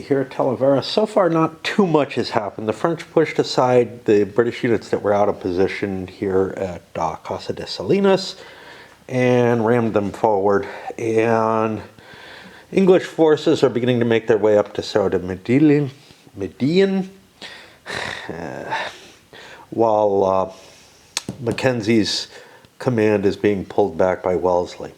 Here at Talavera, so far not too much has happened. The French pushed aside the British units that were out of position here at Casa de Salinas and rammed them forward. And English forces are beginning to make their way up to Cerro de Medellin, while Mackenzie's command is being pulled back by Wellesley.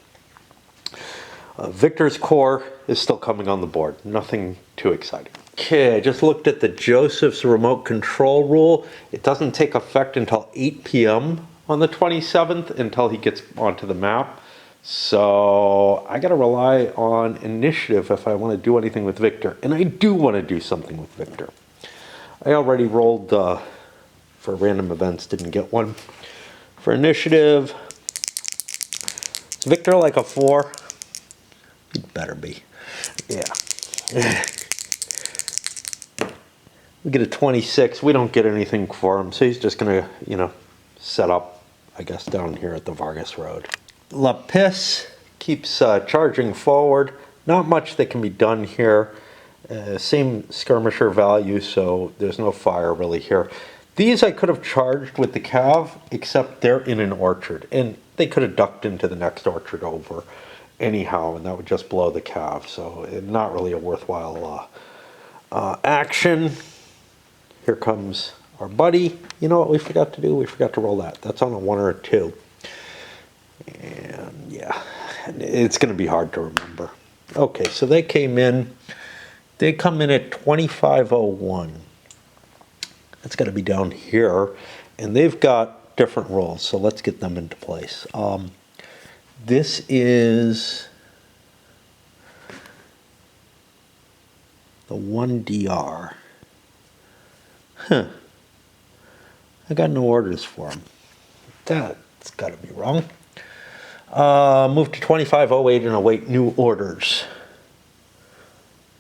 Victor's Corps is still coming on the board. Nothing too exciting. Okay, I just looked at the Joseph's remote control rule. It doesn't take effect until 8 p.m. on the 27th until he gets onto the map. So I got to rely on initiative if I want to do anything with Victor. And I do want to do something with Victor. I already rolled for random events, didn't get one. For initiative, is Victor like a 4? He'd better be. Yeah. We get a 26. We don't get anything for him, so he's just going to, set up, I guess, down here at the Vargas Road. Lapis keeps charging forward. Not much that can be done here. Same skirmisher value, so there's no fire really here. These I could have charged with the cav, except they're in an orchard, and they could have ducked into the next orchard over anyhow, and that would just blow the cav, so not really a worthwhile action. Here comes our buddy. You know what we forgot to do? We forgot to roll that. That's on a 1 or a 2. And yeah, it's going to be hard to remember. Okay, so they came in. They come in at 2501. That's got to be down here, and they've got different rolls, so let's get them into place. This is the 1DR. Huh. I got no orders for them. That's got to be wrong. Move to 2508 and await new orders.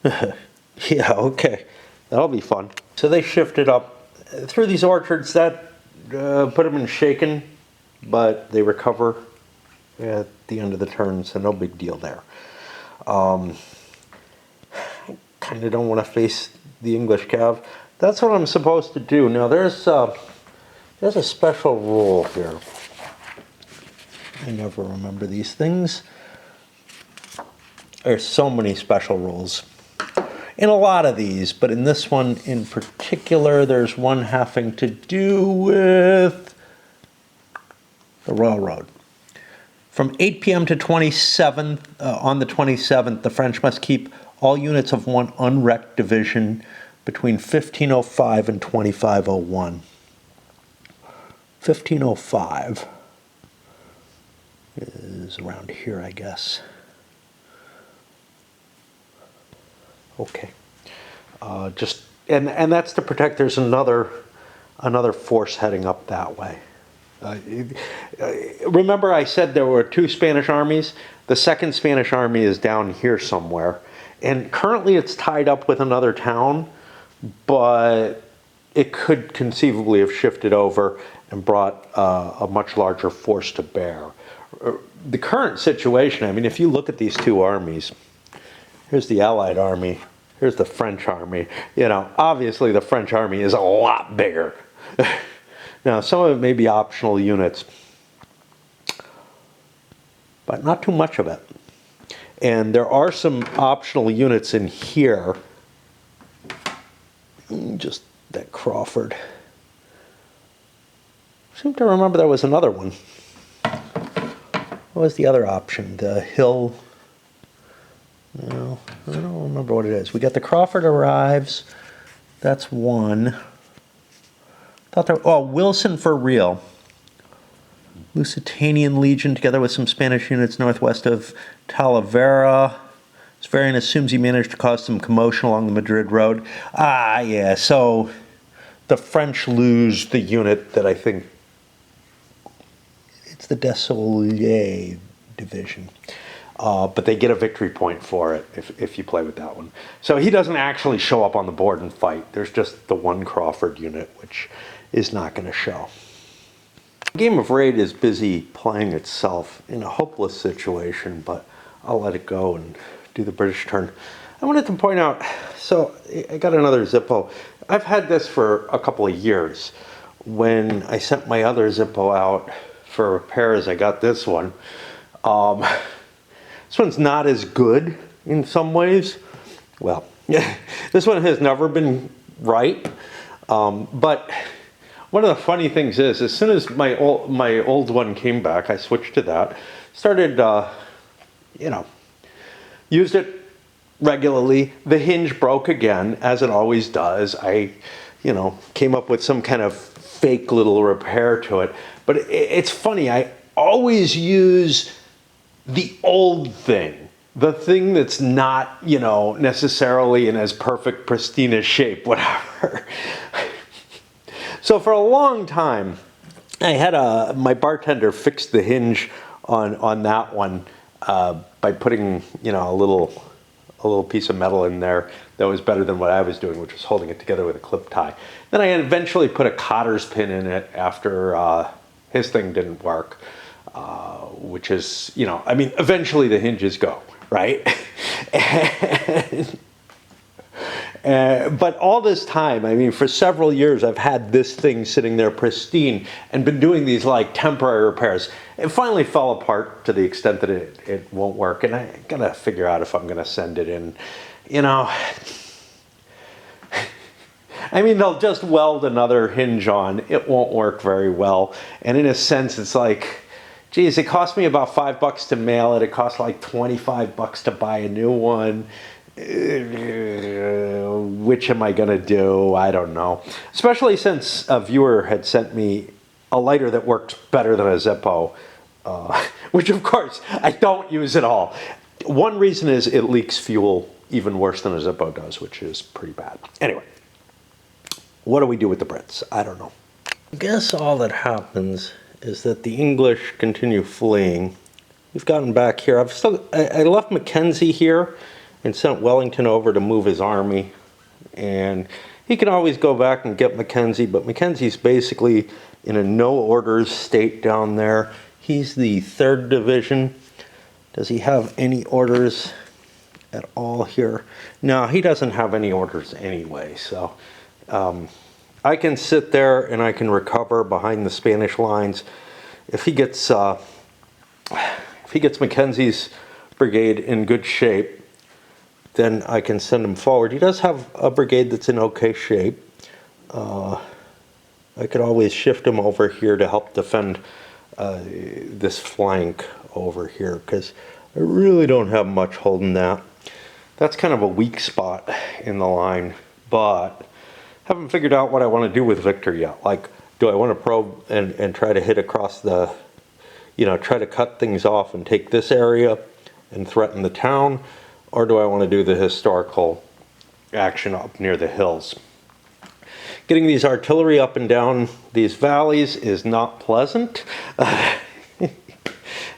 Yeah, okay. That'll be fun. So they shifted up through these orchards. That put them in shaken, but they recover at the end of the turn, so no big deal there. I kind of don't want to face the English cav. That's what I'm supposed to do. Now there's a special rule here. I never remember these things. There's so many special rules in a lot of these, but in this one in particular, there's one having to do with the railroad. From 8 p.m. to 27th, on the 27th, the French must keep all units of one unwrecked division between 1505 and 2501. 1505 is around here, I guess. Okay. And that's to protect. There's another force heading up that way. Remember I said there were 2 Spanish armies? The second Spanish army is down here somewhere. And currently it's tied up with another town, but it could conceivably have shifted over and brought a much larger force to bear. The current situation, I mean, if you look at these 2 armies, here's the Allied army, here's the French army. Obviously the French army is a lot bigger. Now, some of it may be optional units, but not too much of it. And there are some optional units in here. Just that Crawford. I seem to remember there was another one. What was the other option? The Hill. No, I don't remember what it is. We got the Crawford arrives. That's one. Wilson for real. Lusitanian Legion together with some Spanish units northwest of Talavera. Svarian assumes he managed to cause some commotion along the Madrid road. Yeah, so the French lose the unit that I think, it's the Desollier division. But they get a victory point for it if you play with that one. So he doesn't actually show up on the board and fight. There's just the one Crawford unit, which is not going to show. Game of Raid is busy playing itself in a hopeless situation, but I'll let it go and do the British turn. I wanted to point out, so I got another Zippo. I've had this for a couple of years. When I sent my other Zippo out for repairs, I got this one. This one's not as good in some ways. Well, this one has never been right. But one of the funny things is, as soon as my old one came back, I switched to that. Started, used it regularly. The hinge broke again, as it always does. I, came up with some kind of fake little repair to it. But it's funny, I always use the old thing. The thing that's not, necessarily in as perfect, pristine a shape, whatever. So for a long time, I had my bartender fix the hinge on that one by putting, a little piece of metal in there that was better than what I was doing, which was holding it together with a clip tie. Then I eventually put a cotter's pin in it after his thing didn't work, which is, eventually the hinges go, right? But all this time, for several years, I've had this thing sitting there pristine and been doing these like temporary repairs. It finally fell apart to the extent that it won't work, and I gotta figure out if I'm gonna send it in. They'll just weld another hinge on. It won't work very well, and in a sense, it's like, geez, it cost me about $5 to mail it. It cost like $25 to buy a new one. Which am I gonna do? I don't know. Especially since a viewer had sent me a lighter that works better than a Zippo, which of course I don't use at all. One reason is it leaks fuel even worse than a Zippo does, which is pretty bad. Anyway, what do we do with the Brits? I don't know. I guess all that happens is that the English continue fleeing. We've gotten back here. I left Mackenzie here and sent Wellington over to move his army. And he can always go back and get Mackenzie, but Mackenzie's basically in a no orders state down there. He's the 3rd Division. Does he have any orders at all here? No, he doesn't have any orders anyway, so I can sit there and I can recover behind the Spanish lines. If he gets Mackenzie's brigade in good shape, then I can send him forward. He does have a brigade that's in okay shape. I could always shift him over here to help defend this flank over here, because I really don't have much holding that. That's kind of a weak spot in the line, but haven't figured out what I want to do with Victor yet. Like, do I want to probe and try to hit across the, try to cut things off and take this area and threaten the town? Or do I want to do the historical action up near the hills? Getting these artillery up and down these valleys is not pleasant. And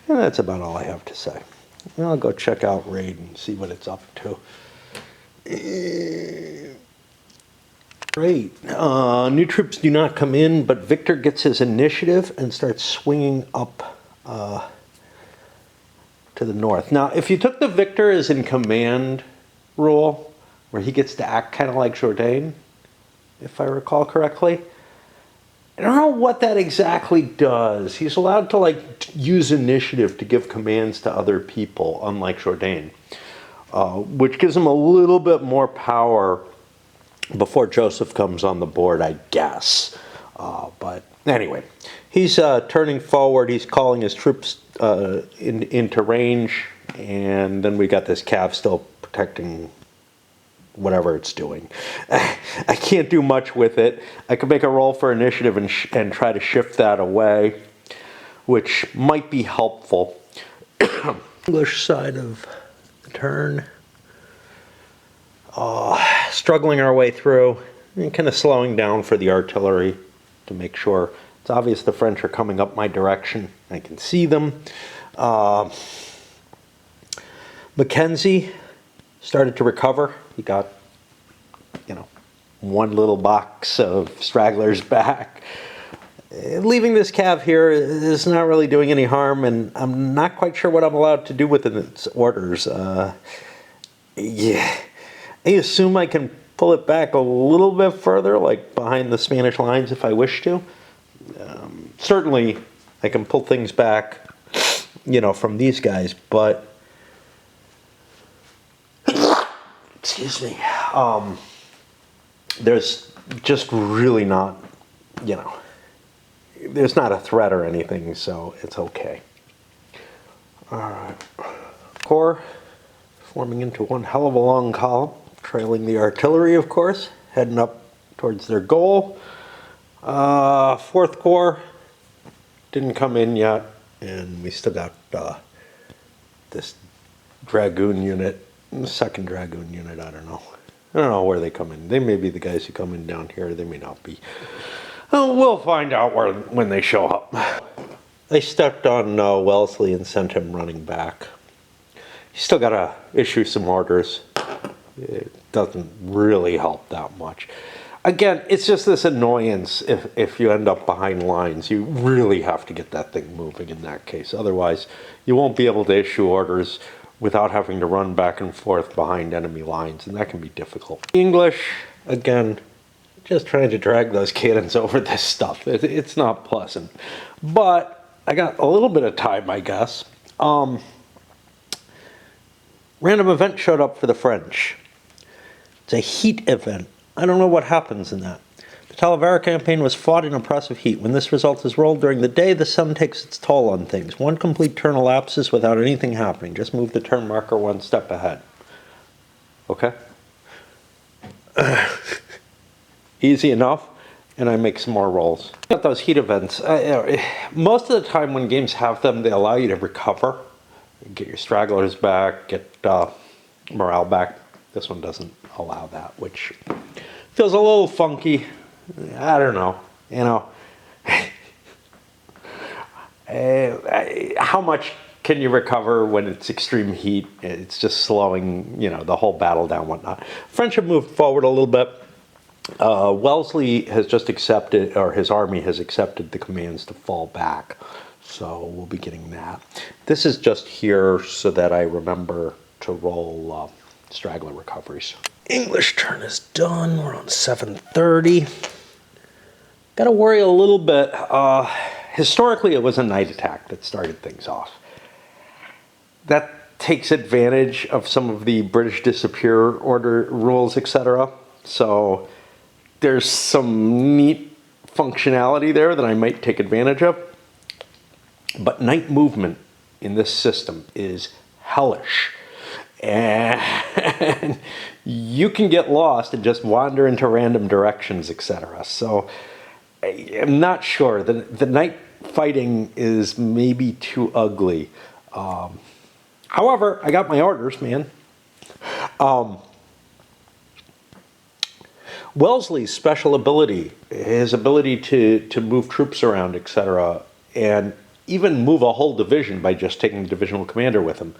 that's about all I have to say. I'll go check out Raid and see what it's up to. Great. New troops do not come in, but Victor gets his initiative and starts swinging up to the north. Now, if you took the Victor as in command rule, where he gets to act kind of like Jourdain, if I recall correctly, I don't know what that exactly does. He's allowed to use initiative to give commands to other people, unlike Jourdain, which gives him a little bit more power before Joseph comes on the board, I guess. But anyway, he's turning forward. He's calling his troops into range, and then we got this cav still protecting whatever it's doing. I can't do much with it. I could make a roll for initiative and try to shift that away, which might be helpful. English side of the turn. Struggling our way through and kind of slowing down for the artillery to make sure. It's obvious the French are coming up my direction. I can see them. Mackenzie started to recover. He got, one little box of stragglers back. Leaving this cav here is not really doing any harm, and I'm not quite sure what I'm allowed to do with its orders. Yeah, I assume I can pull it back a little bit further, like behind the Spanish lines if I wish to. Certainly, I can pull things back, from these guys, but excuse me, there's just really not, there's not a threat or anything, so it's okay. All right, corps forming into one hell of a long column, trailing the artillery, of course, heading up towards their goal. Fourth Corps didn't come in yet, and we still got this Dragoon unit, second Dragoon unit, I don't know where they come in. They may be the guys who come in down here, they may not be. We'll find out when they show up. They stepped on Wellesley and sent him running back. You still got to issue some orders. It doesn't really help that much. Again, it's just this annoyance if you end up behind lines. You really have to get that thing moving in that case. Otherwise, you won't be able to issue orders without having to run back and forth behind enemy lines, and that can be difficult. English, again, just trying to drag those cannons over this stuff. It's not pleasant. But I got a little bit of time, I guess. Random event showed up for the French. It's a heat event. I don't know what happens in that. The Talavera campaign was fought in oppressive heat. When this result is rolled during the day, the sun takes its toll on things. One complete turn elapses without anything happening. Just move the turn marker one step ahead. Okay? Easy enough, and I make some more rolls. Got those heat events. Most of the time when games have them, they allow you to recover. Get your stragglers back, get morale back. This one doesn't allow that, which feels a little funky. I don't know, how much can you recover when it's extreme heat? It's just slowing, the whole battle down, whatnot. French have moved forward a little bit. Wellesley has just accepted, or his army has accepted the commands to fall back. So we'll be getting that. This is just here so that I remember to roll straggler recoveries. English turn is done. We're on 7:30. Got to worry a little bit. Historically, it was a night attack that started things off. That takes advantage of some of the British disappear order rules, etc. So there's some neat functionality there that I might take advantage of. But night movement in this system is hellish. And you can get lost and just wander into random directions, etc. So I'm not sure. The night fighting is maybe too ugly. However, I got my orders, man. Wellesley's special ability, his ability to move troops around, etc., and even move a whole division by just taking the divisional commander with him,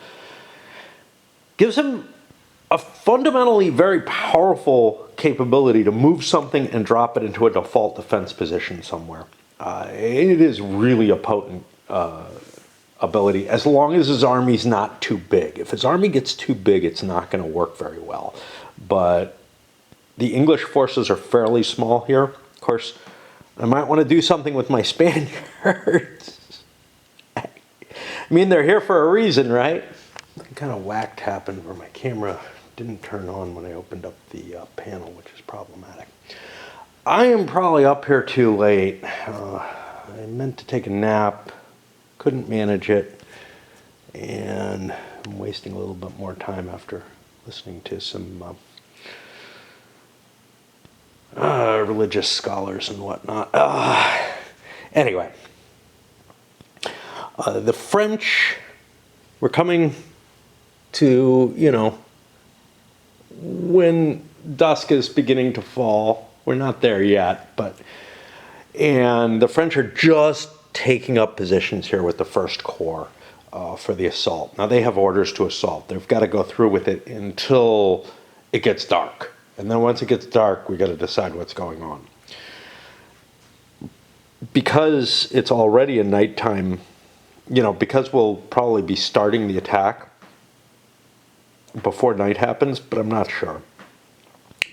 gives him a fundamentally very powerful capability to move something and drop it into a default defense position somewhere. It is really a potent ability, as long as his army's not too big. If his army gets too big, it's not going to work very well. But the English forces are fairly small here. Of course, I might want to do something with my Spaniards. I mean, they're here for a reason, right? Some kind of whack happened where my camera didn't turn on when I opened up the panel, which is problematic. I am probably up here too late. I meant to take a nap, couldn't manage it, and I'm wasting a little bit more time after listening to some religious scholars and whatnot. Anyway. The French were coming to, when dusk is beginning to fall. We're not there yet, and the French are just taking up positions here with the First Corps for the assault. Now they have orders to assault. They've got to go through with it until it gets dark. And then once it gets dark, we got to decide what's going on. Because it's already a nighttime, because we'll probably be starting the attack before night happens, but I'm not sure.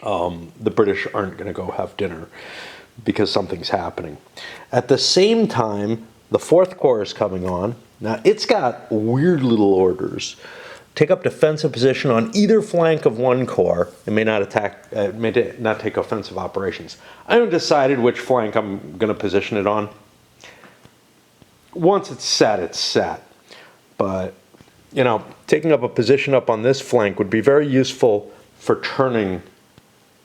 the British aren't going to go have dinner because something's happening. At the same time, the Fourth Corps is coming on. Now, it's got weird little orders. Take up defensive position on either flank of one corps. It may not attack, may not take offensive operations. I haven't decided which flank I'm going to position it on. Once it's set, it's set. But, you know, taking up a position up on this flank would be very useful for turning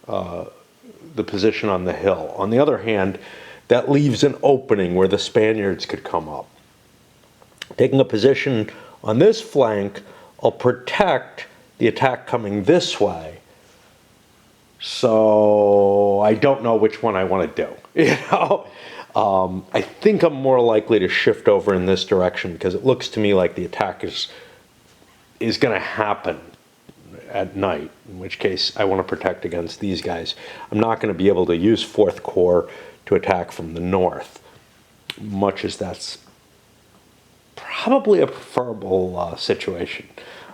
the position on the hill. On the other hand, that leaves an opening where the Spaniards could come up. Taking a position on this flank, I'll protect the attack coming this way. So I don't know which one I want to do. You know, I think I'm more likely to shift over in this direction because it looks to me like the attack is going to happen at night, in which case I want to protect against these guys. I'm not going to be able to use Fourth Corps to attack from the north, much as that's probably a preferable situation.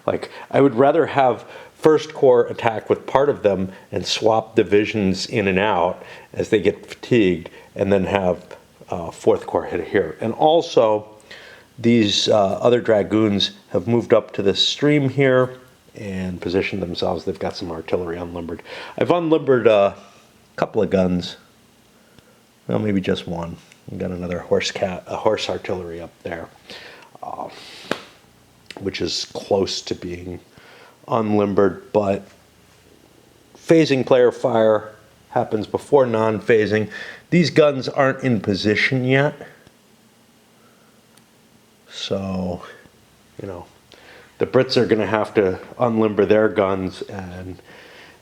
Like, I would rather have First Corps attack with part of them and swap divisions in and out as they get fatigued, and then have Fourth Corps hit here. And also, these other dragoons have moved up to this stream here and positioned themselves. They've got some artillery unlimbered. I've unlimbered a couple of guns. Well, maybe just one. We've got another horse artillery up there, which is close to being unlimbered, but phasing player fire happens before non-phasing. These guns aren't in position yet, so, you know, the Brits are going to have to unlimber their guns, and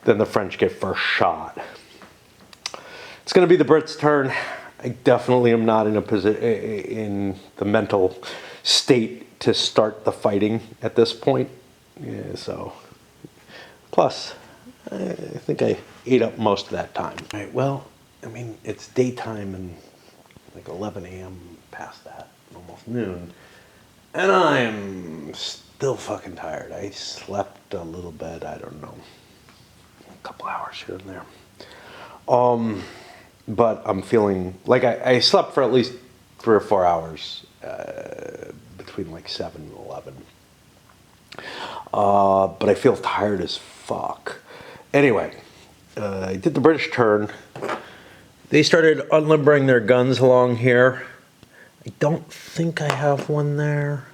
then the French get first shot. It's going to be the Brits' turn. I definitely am not in the mental state to start the fighting at this point. Yeah, so, plus, I think I ate up most of that time. All right, well, I mean, it's daytime and like 11 a.m. past that, almost noon, and I'm still fucking tired. I slept a little bit, I don't know, a couple hours here and there. But I'm feeling like I slept for at least 3 or 4 hours between like 7 and 11. But I feel tired as fuck. Anyway, I did the British turn. They started unlimbering their guns along here. I don't think I have one there.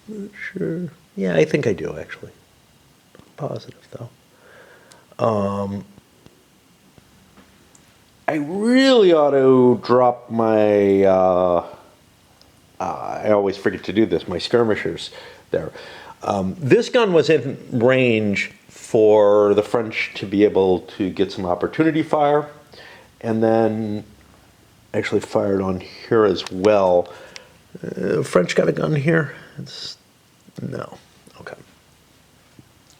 Not sure. Yeah, I think I do, actually. Positive, though. I really ought to drop my, I always forget to do this, my skirmishers there. This gun was in range for the French to be able to get some opportunity fire, and then actually fired on here as well. French got a gun here? No. Okay.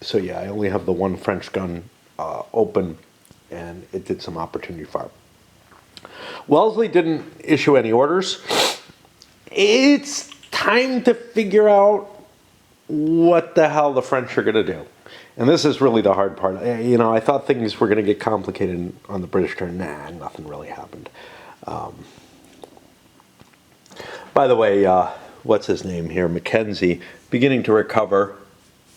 So yeah, I only have the one French gun open, and it did some opportunity fire. Wellesley didn't issue any orders. It's time to figure out what the hell the French are going to do. And this is really the hard part. You know, I thought things were going to get complicated on the British turn. Nah, nothing really happened. By the way, what's his name here? Mackenzie, beginning to recover.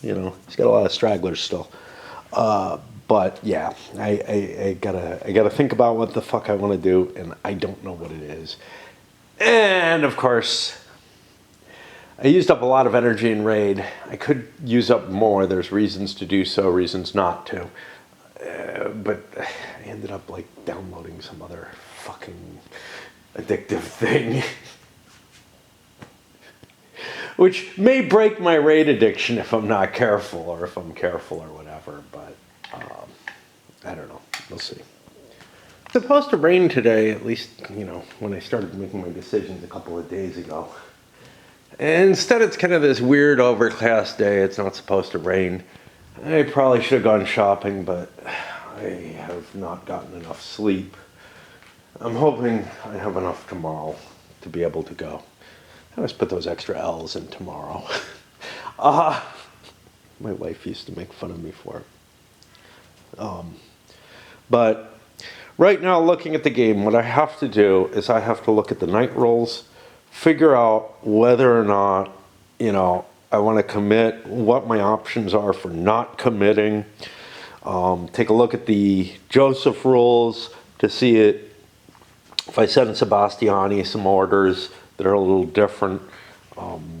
You know, he's got a lot of stragglers still. But yeah, I gotta think about what the fuck I want to do, and I don't know what it is. And of course, I used up a lot of energy in raid. I could use up more. There's reasons to do so, reasons not to. But I ended up like downloading some other fucking addictive thing. Which may break my raid addiction if I'm not careful, or if I'm careful or whatever, but I don't know. We'll see. It's supposed to rain today, at least, you know, when I started making my decisions a couple of days ago. And instead it's kind of this weird overcast day. It's not supposed to rain. I probably should have gone shopping, but I have not gotten enough sleep. I'm hoping I have enough tomorrow to be able to go. I always put those extra L's in tomorrow. My wife used to make fun of me for it. But right now, looking at the game, what I have to do is I have to look at the night rolls, figure out whether or not, I want to commit, what my options are for not committing. Take a look at the Joseph rules to see it. If I send Sebastiani some orders that are a little different,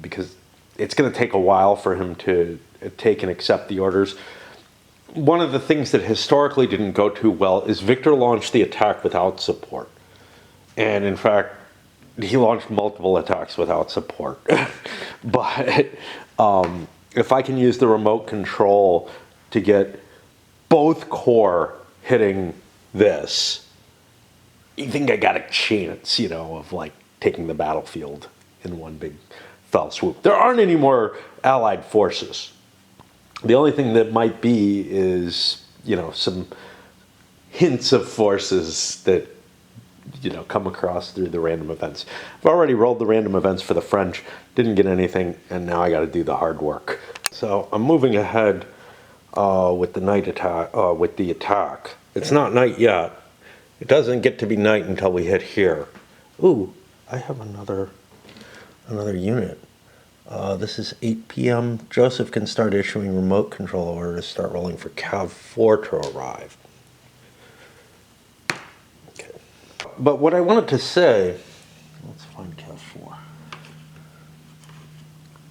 because it's going to take a while for him to take and accept the orders. One of the things that historically didn't go too well is Victor launched the attack without support. And in fact, he launched multiple attacks without support. But if I can use the remote control to get both core hitting this, you think I got a chance, of like taking the battlefield in one big fell swoop. There aren't any more allied forces. The only thing that might be is, some hints of forces that, come across through the random events. I've already rolled the random events for the French, didn't get anything, and now I got to do the hard work. So I'm moving ahead with the night attack. With the attack, it's not night yet. It doesn't get to be night until we hit here. Ooh, I have another unit. This is 8 p.m. Joseph can start issuing remote control orders, start rolling for Cav 4 to arrive. Okay. But what I wanted to say, let's find Cav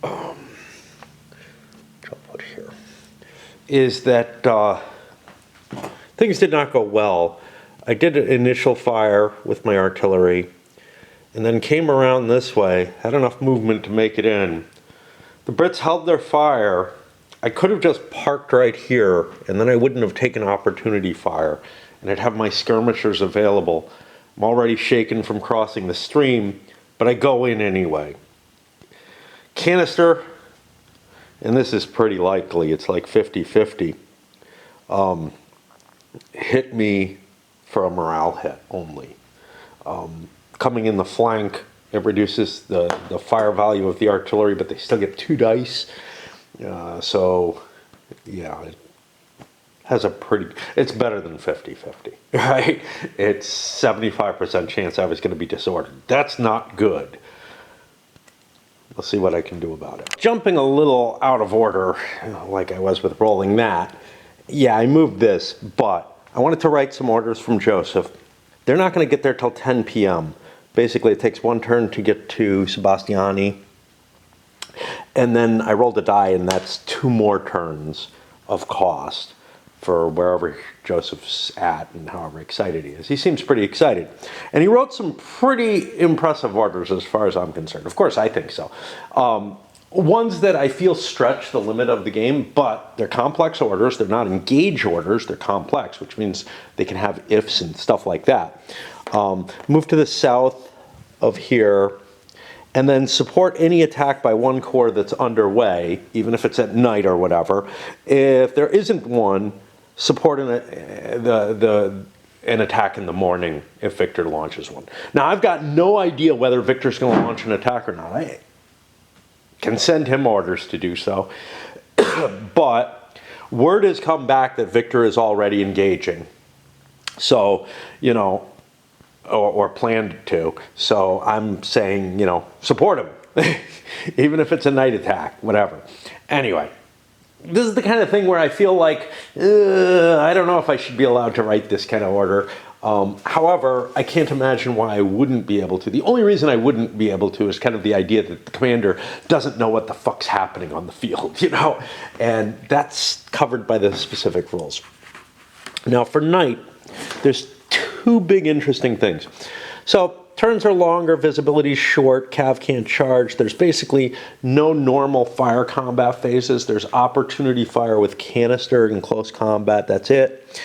4. Put here, is that things did not go well. I did an initial fire with my artillery, and then came around this way, had enough movement to make it in. The Brits held their fire. I could have just parked right here, and then I wouldn't have taken opportunity fire, and I'd have my skirmishers available. I'm already shaken from crossing the stream, but I go in anyway. Canister, and this is pretty likely, it's like 50-50, hit me for a morale hit only. Coming in the flank, it reduces the fire value of the artillery, but they still get 2 dice. So, yeah, it has it's better than 50-50, right? It's 75% chance I was going to be disordered. That's not good. We'll see what I can do about it. Jumping a little out of order, like I was with rolling that, yeah, I moved this, but I wanted to write some orders from Joseph. They're not going to get there till 10 p.m. Basically, it takes 1 turn to get to Sebastiani. And then I rolled a die, and that's 2 more turns of cost for wherever Joseph's at and however excited he is. He seems pretty excited. And he wrote some pretty impressive orders as far as I'm concerned. Of course, I think so. Ones that I feel stretch the limit of the game, but they're complex orders. They're not engage orders. They're complex, which means they can have ifs and stuff like that. Move to the south of here, and then support any attack by 1 corps that's underway, even if it's at night or whatever. If there isn't one, support an attack in the morning if Victor launches one. Now, I've got no idea whether Victor's going to launch an attack or not. I can send him orders to do so. But word has come back that Victor is already engaging. So, or planned to. So I'm saying, support him. Even if it's a night attack, whatever. Anyway, this is the kind of thing where I feel like, I don't know if I should be allowed to write this kind of order. However, I can't imagine why I wouldn't be able to. The only reason I wouldn't be able to is kind of the idea that the commander doesn't know what the fuck's happening on the field, And that's covered by the specific rules. Now, for night, there's 2 big interesting things. So, turns are longer, visibility is short, Cav can't charge. There's basically no normal fire combat phases. There's opportunity fire with canister in close combat, that's it.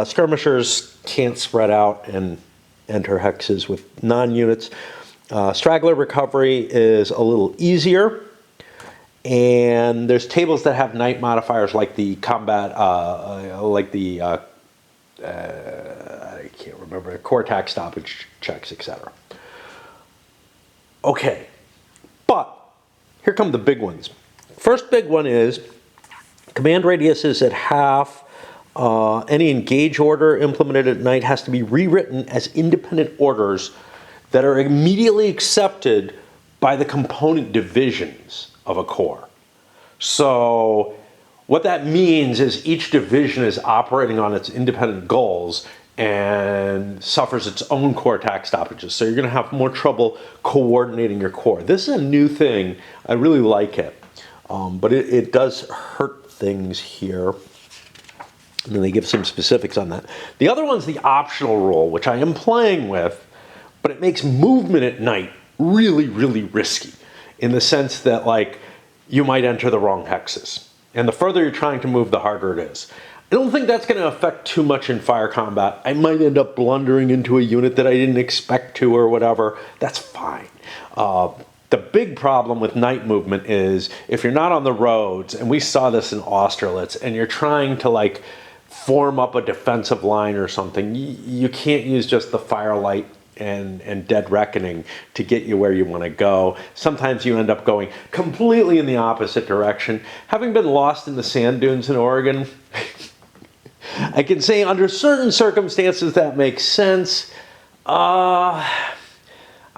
Skirmishers can't spread out and enter hexes with non-units. Straggler recovery is a little easier. And there's tables that have night modifiers like the combat, I can't remember, core attack stoppage checks, etc. Okay, but here come the big ones. First big one is command radius is at half Any engage order implemented at night has to be rewritten as independent orders that are immediately accepted by the component divisions of a core. So what that means is each division is operating on its independent goals and suffers its own core attack stoppages. So you're going to have more trouble coordinating your core. This is a new thing. I really like it. But it does hurt things here. And then they give some specifics on that. The other one's the optional rule, which I am playing with, but it makes movement at night really, really risky in the sense that, like, you might enter the wrong hexes. And the further you're trying to move, the harder it is. I don't think that's going to affect too much in fire combat. I might end up blundering into a unit that I didn't expect to or whatever. That's fine. The big problem with night movement is if you're not on the roads, and we saw this in Austerlitz, and you're trying to, like, form up a defensive line or something, you can't use just the firelight and dead reckoning to get you where you want to go. Sometimes you end up going completely in the opposite direction. Having been lost in the sand dunes in Oregon, I can say under certain circumstances that makes sense. I'm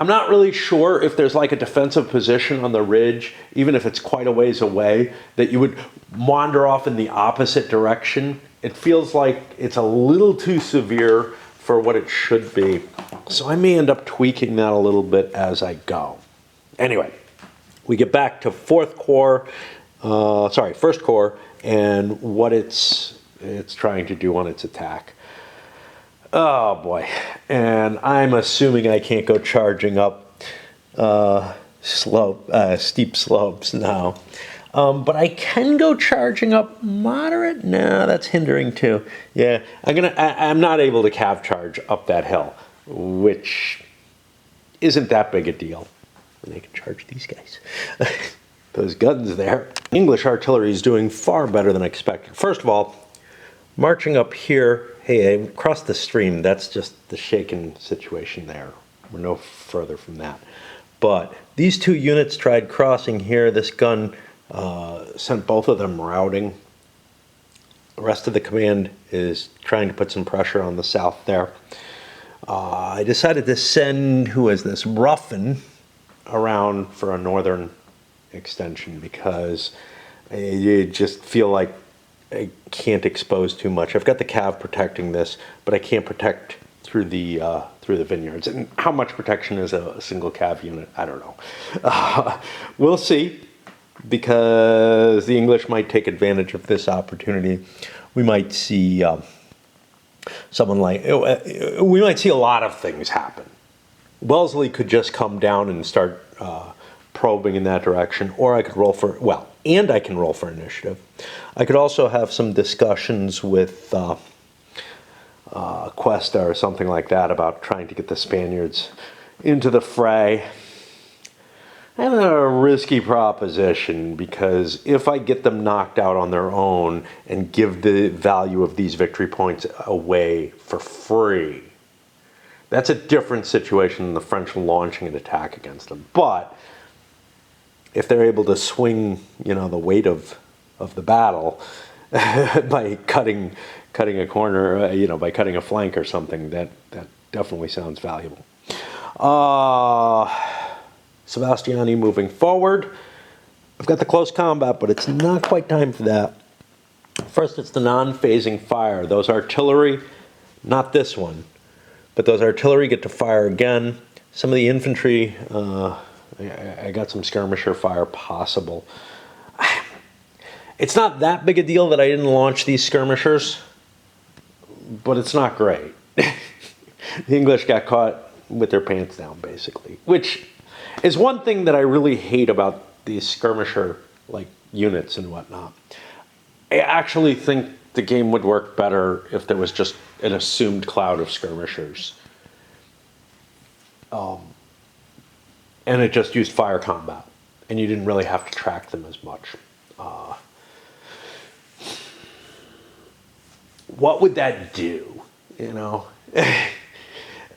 not really sure if there's like a defensive position on the ridge, even if it's quite a ways away, that you would wander off in the opposite direction. It feels like it's a little too severe for what it should be. So I may end up tweaking that a little bit as I go. Anyway, we get back to first core, and what it's trying to do on its attack. Oh boy, and I'm assuming I can't go charging up steep slopes now. But I can go charging up moderate? No, that's hindering too. Yeah, I'm not able to cav charge up that hill, which isn't that big a deal. They can charge these guys. Those guns there. English artillery is doing far better than expected. First of all, marching up here, hey, across the stream, that's just the shaken situation there. We're no further from that. But these two units tried crossing here. This gun sent both of them routing. The rest of the command is trying to put some pressure on the south there. I decided to send, who is this, Ruffin, around for a northern extension because I just feel like I can't expose too much. I've got the cav protecting this, but I can't protect through the vineyards. And how much protection is a single cav unit? I don't know. We'll see, because the English might take advantage of this opportunity. We might see we might see a lot of things happen. Wellesley could just come down and start probing in that direction, or I could roll for, and I can roll for initiative. I could also have some discussions with Cuesta or something like that about trying to get the Spaniards into the fray. I have a risky proposition, because if I get them knocked out on their own and give the value of these victory points away for free, that's a different situation than the French launching an attack against them. But if they're able to swing, the weight of the battle by cutting a corner, by cutting a flank or something, that definitely sounds valuable. Sebastiani moving forward. I've got the close combat, but it's not quite time for that. First, it's the non-phasing fire. Those artillery, not this one, but those artillery get to fire again. Some of the infantry, I got some skirmisher fire possible. It's not that big a deal that I didn't launch these skirmishers, but it's not great. The English got caught with their pants down, basically, which is one thing that I really hate about these skirmisher units and whatnot. I actually think the game would work better if there was just an assumed cloud of skirmishers. And it just used fire combat, and you didn't really have to track them as much. What would that do?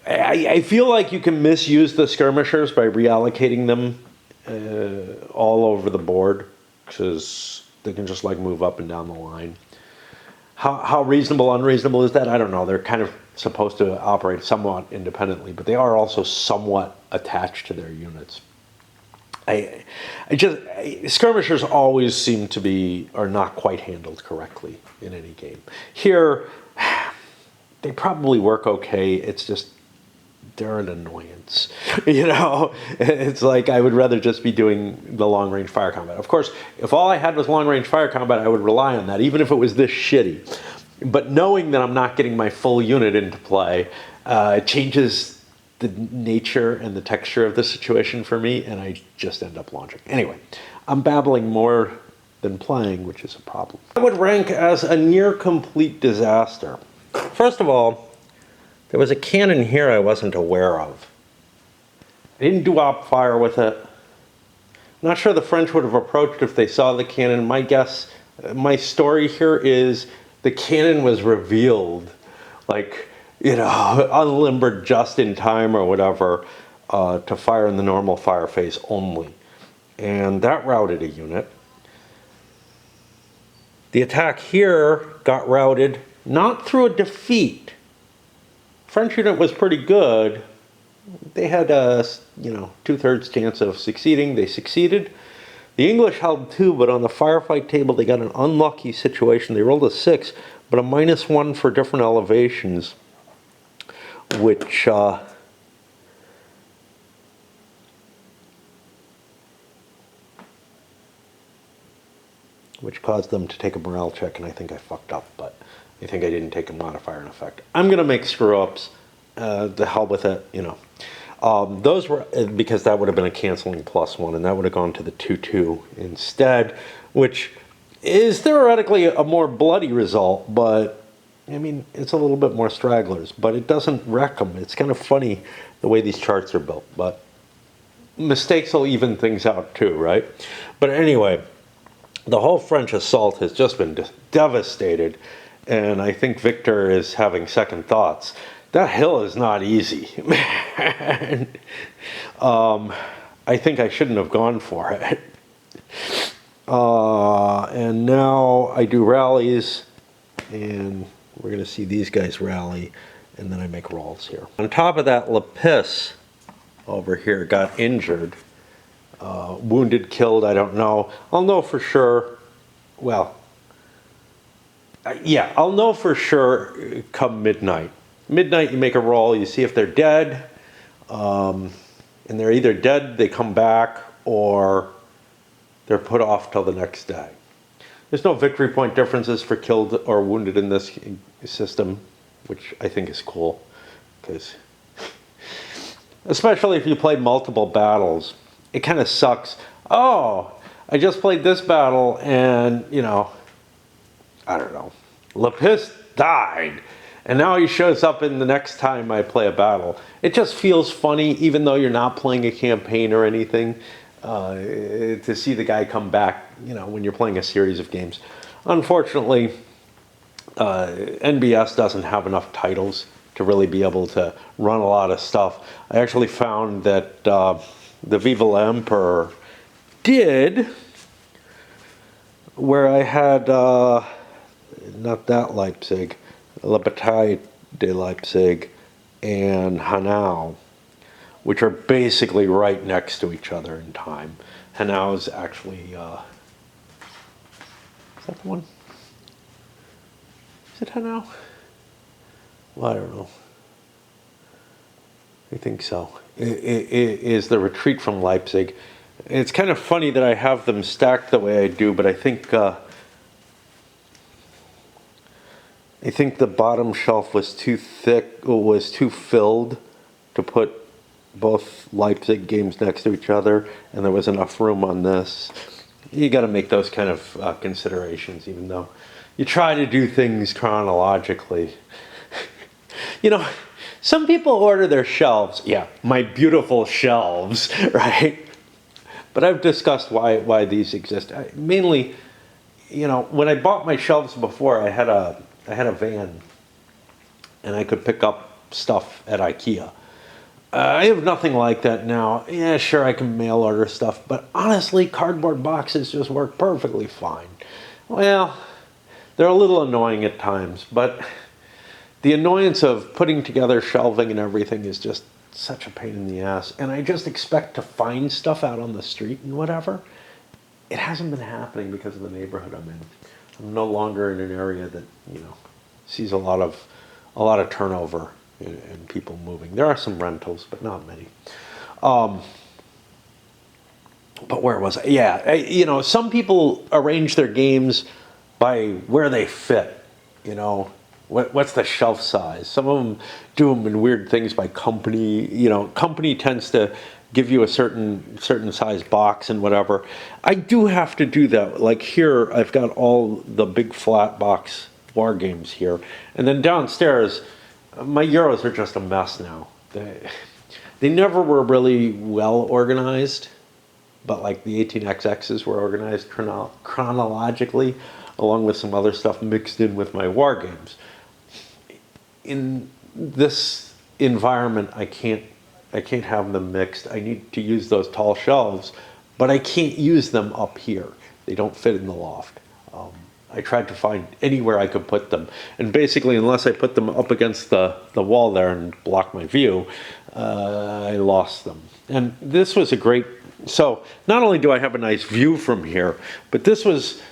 I feel like you can misuse the skirmishers by reallocating them all over the board, because they can just move up and down the line. How reasonable, unreasonable is that? I don't know. They're kind of supposed to operate somewhat independently, but they are also somewhat attached to their units. Skirmishers always seem to be, are not quite handled correctly in any game. Here, they probably work okay. It's just, they're an annoyance. It's like I would rather just be doing the long-range fire combat. Of course, if all I had was long-range fire combat, I would rely on that, even if it was this shitty. But knowing that I'm not getting my full unit into play, it changes the nature and the texture of the situation for me, and I just end up launching. Anyway, I'm babbling more than playing, which is a problem. I would rank as a near complete disaster. First of all, there was a cannon here I wasn't aware of. I didn't do op fire with it. I'm not sure the French would have approached if they saw the cannon. My guess, my story here is the cannon was revealed, like, unlimbered just in time or whatever, to fire in the normal fire phase only. And that routed a unit. The attack here got routed not through a defeat. French unit was pretty good. They had a, 2/3 chance of succeeding. They succeeded. The English held 2, but on the firefight table they got an unlucky situation. They rolled a 6, but a -1 for different elevations, which caused them to take a morale check, and I think I fucked up, but I think I didn't take a modifier in effect. I'm going to make screw-ups. The hell with it, Those were, because that would have been a canceling +1, and that would have gone to the 2/2 instead, which is theoretically a more bloody result, but it's a little bit more stragglers, but it doesn't wreck them. It's kind of funny the way these charts are built, but mistakes will even things out too, right? But anyway, the whole French assault has just been devastated, and I think Victor is having second thoughts. That hill is not easy, man. I think I shouldn't have gone for it. And now I do rallies, and we're going to see these guys rally, and then I make rolls here. On top of that, Lapis over here got injured. Wounded, killed, I don't know. I'll know for sure, I'll know for sure come midnight. Midnight, you make a roll, you see if they're dead, and they're either dead, they come back, or they're put off till the next day. There's no victory point differences for killed or wounded in this system, which I think is cool, because especially if you play multiple battles, it kind of sucks. Oh, I just played this battle, and, I don't know, Lapis died. And now he shows up in the next time I play a battle. It just feels funny, even though you're not playing a campaign or anything, to see the guy come back, when you're playing a series of games. Unfortunately, NBS doesn't have enough titles to really be able to run a lot of stuff. I actually found that the Viva la Emperor did, where I had, not that Leipzig, La Bataille de Leipzig and Hanau, which are basically right next to each other in time. Hanau is actually, is that the one? Is it Hanau? Well, I don't know. I think so. It is the retreat from Leipzig. It's kind of funny that I have them stacked the way I do, but I think the bottom shelf was too thick, was too filled to put both Leipzig games next to each other, and there was enough room on this. You got to make those kind of considerations, even though you try to do things chronologically. Some people order their shelves. Yeah, my beautiful shelves, right? But I've discussed why these exist. Mainly, when I bought my shelves before, I had a van, and I could pick up stuff at IKEA. I have nothing like that now. Yeah, sure, I can mail order stuff, but honestly, cardboard boxes just work perfectly fine. Well, they're a little annoying at times, but the annoyance of putting together shelving and everything is just such a pain in the ass. And I just expect to find stuff out on the street and whatever. It hasn't been happening because of the neighborhood I'm in. I'm no longer in an area that, sees a lot of turnover and people moving. There are some rentals, but not many. But where was I? Yeah, some people arrange their games by where they fit. What's the shelf size? Some of them do them in weird things by company. Company tends to give you a certain size box and whatever. I do have to do that. Like here, I've got all the big flat box war games here, and then downstairs, my Euros are just a mess now. They never were really well organized, but like the 18XXs were organized chronologically, along with some other stuff mixed in with my war games. In this environment, I can't have them mixed. I need to use those tall shelves, but I can't use them up here. They don't fit in the loft. I tried to find anywhere I could put them, and basically, unless I put them up against the wall there and block my view, I lost them. And this was a great. So not only do I have a nice view from here, but this was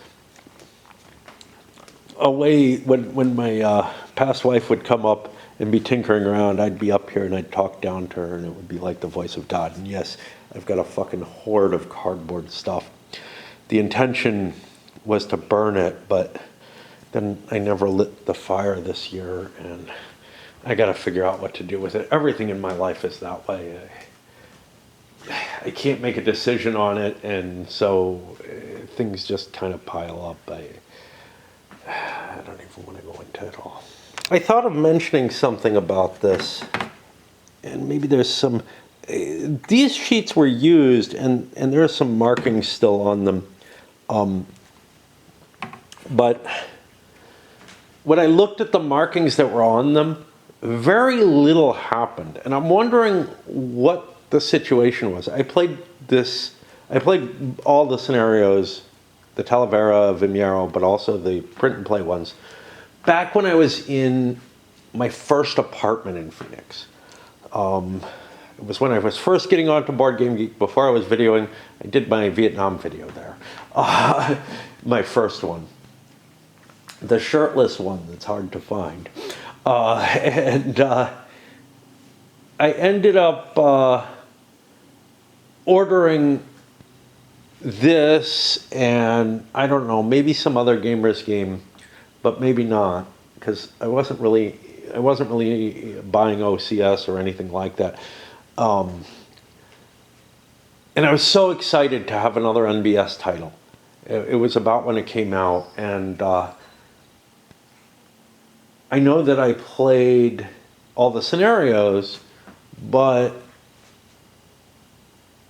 a way when my past wife would come up and be tinkering around, I'd be up here and I'd talk down to her and it would be like the voice of God. And yes, I've got a fucking horde of cardboard stuff. The intention was to burn it, but then I never lit the fire this year and I got to figure out what to do with it. Everything in my life is that way. I can't make a decision on it, and so things just kind of pile up. I don't even want to go into it all. I thought of mentioning something about this, and maybe there's some. These sheets were used, and there are some markings still on them. But when I looked at the markings that were on them, very little happened, and I'm wondering what the situation was. I played all the scenarios, the Talavera, Vimiero, but also the print and play ones, back when I was in my first apartment in Phoenix. It was when I was first getting onto Board Game Geek, before I was videoing. I did my Vietnam video there. My first one. The shirtless one that's hard to find. I ended up ordering this and I don't know, maybe some other Gamers game, but maybe not, because I wasn't really buying OCS or anything like that. And I was so excited to have another NBS title. It was about when it came out, and I know that I played all the scenarios, but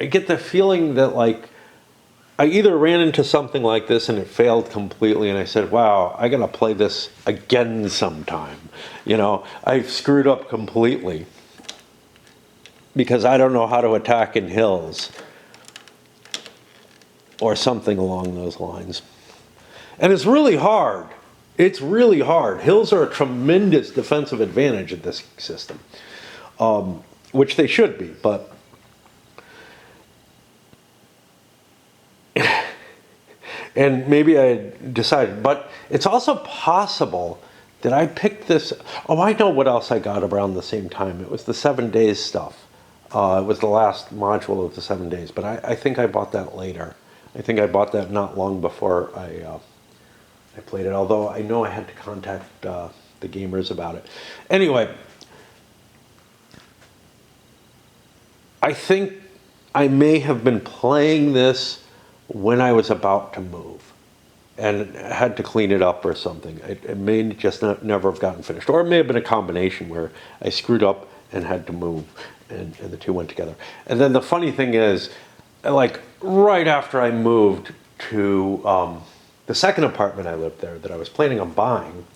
I get the feeling that like I either ran into something like this and it failed completely and I said, wow, I gotta play this again sometime. I've screwed up completely because I don't know how to attack in hills or something along those lines. And it's really hard. It's really hard. Hills are a tremendous defensive advantage in this system, which they should be, but and maybe I decided, but it's also possible that I picked this. Oh, I know what else I got around the same time. It was the 7 days stuff. It was the last module of the 7 days, but I think I bought that later. I think I bought that not long before I played it, although I know I had to contact the gamers about it. Anyway, I think I may have been playing this when I was about to move and had to clean it up or something. It may just never have gotten finished. Or it may have been a combination where I screwed up and had to move and the two went together. And then the funny thing is, like right after I moved to the second apartment I lived there that I was planning on buying,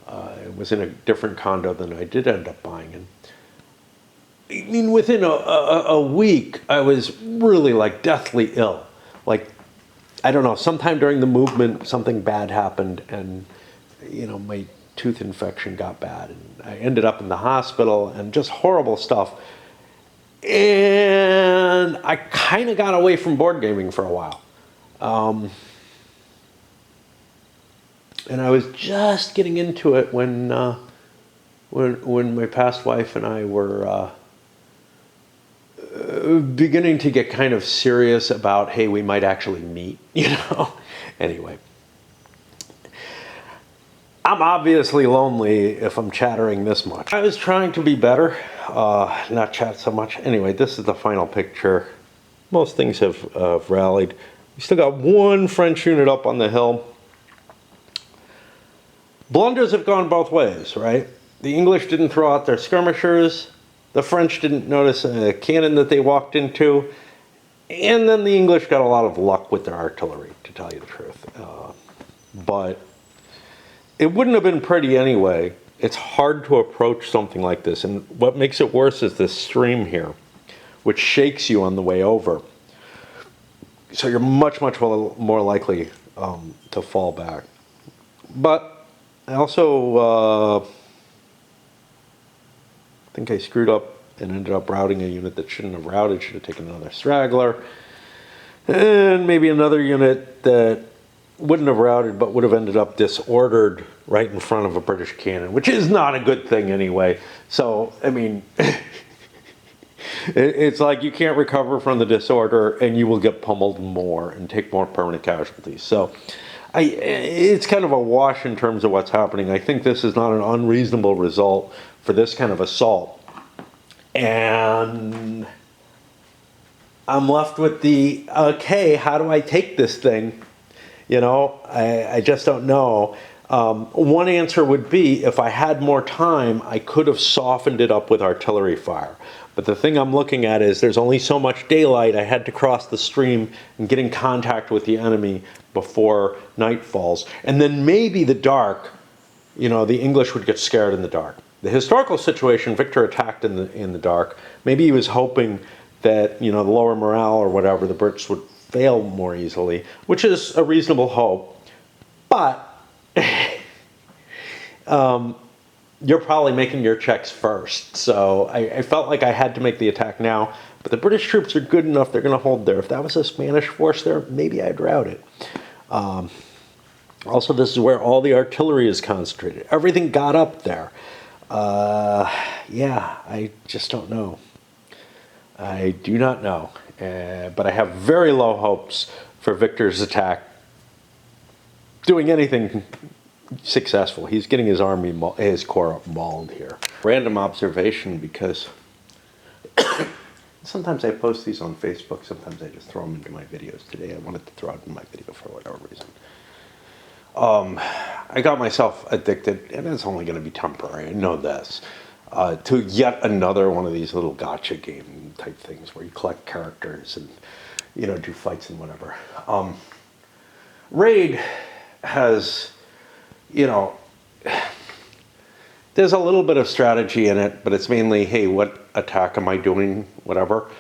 it was in a different condo than I did end up buying in. I mean, within a week, I was really like deathly ill. Like, I don't know, sometime during the movement, something bad happened and my tooth infection got bad, and I ended up in the hospital, and just horrible stuff. And I kind of got away from board gaming for a while. And I was just getting into it when my past wife and I were beginning to get kind of serious about, hey, we might actually meet, Anyway. I'm obviously lonely if I'm chattering this much. I was trying to be better, not chat so much. Anyway, this is the final picture. Most things have rallied. We still got one French unit up on the hill. Blunders have gone both ways, right? The English didn't throw out their skirmishers. The French didn't notice a cannon that they walked into. And then the English got a lot of luck with their artillery, to tell you the truth. But it wouldn't have been pretty anyway. It's hard to approach something like this. And what makes it worse is this stream here, which shakes you on the way over. So you're much, much more likely to fall back. But I also think I screwed up and ended up routing a unit that shouldn't have routed, should have taken another straggler. And maybe another unit that wouldn't have routed but would have ended up disordered right in front of a British cannon, which is not a good thing anyway. So, I mean, it's like you can't recover from the disorder and you will get pummeled more and take more permanent casualties. So it's kind of a wash in terms of what's happening. I think this is not an unreasonable result for this kind of assault. And I'm left with the, okay, how do I take this thing? I just don't know. One answer would be, if I had more time, I could have softened it up with artillery fire. But the thing I'm looking at is there's only so much daylight. I had to cross the stream and get in contact with the enemy before night falls. And then maybe the dark, the English would get scared in the dark. The historical situation, Victor attacked in the dark. Maybe he was hoping that, the lower morale or whatever, the Brits would fail more easily, which is a reasonable hope. But you're probably making your checks first. So I felt like I had to make the attack now. But the British troops are good enough, they're going to hold there. If that was a Spanish force there, maybe I'd rout it. Also, this is where all the artillery is concentrated. Everything got up there. Yeah, I just don't know. I do not know. But I have very low hopes for Victor's attack doing anything successful. He's getting his corps mauled here. Random observation, because sometimes I post these on Facebook, sometimes I just throw them into my videos. Today I wanted to throw it in my video for whatever reason. I got myself addicted, and it's only going to be temporary, I know this, to yet another one of these little gotcha game type things where you collect characters and, do fights and whatever. Raid has, there's a little bit of strategy in it, but it's mainly, hey, what attack am I doing, whatever.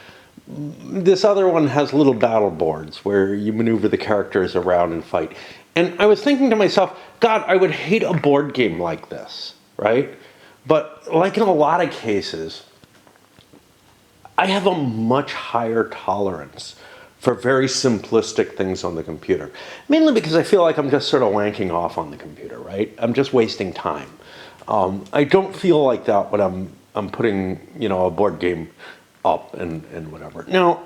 This other one has little battle boards where you maneuver the characters around and fight. And I was thinking to myself, God, I would hate a board game like this, right? But like in a lot of cases, I have a much higher tolerance for very simplistic things on the computer. Mainly because I feel like I'm just sort of wanking off on the computer, right? I'm just wasting time. I don't feel like that when I'm putting, a board game up and whatever. Now,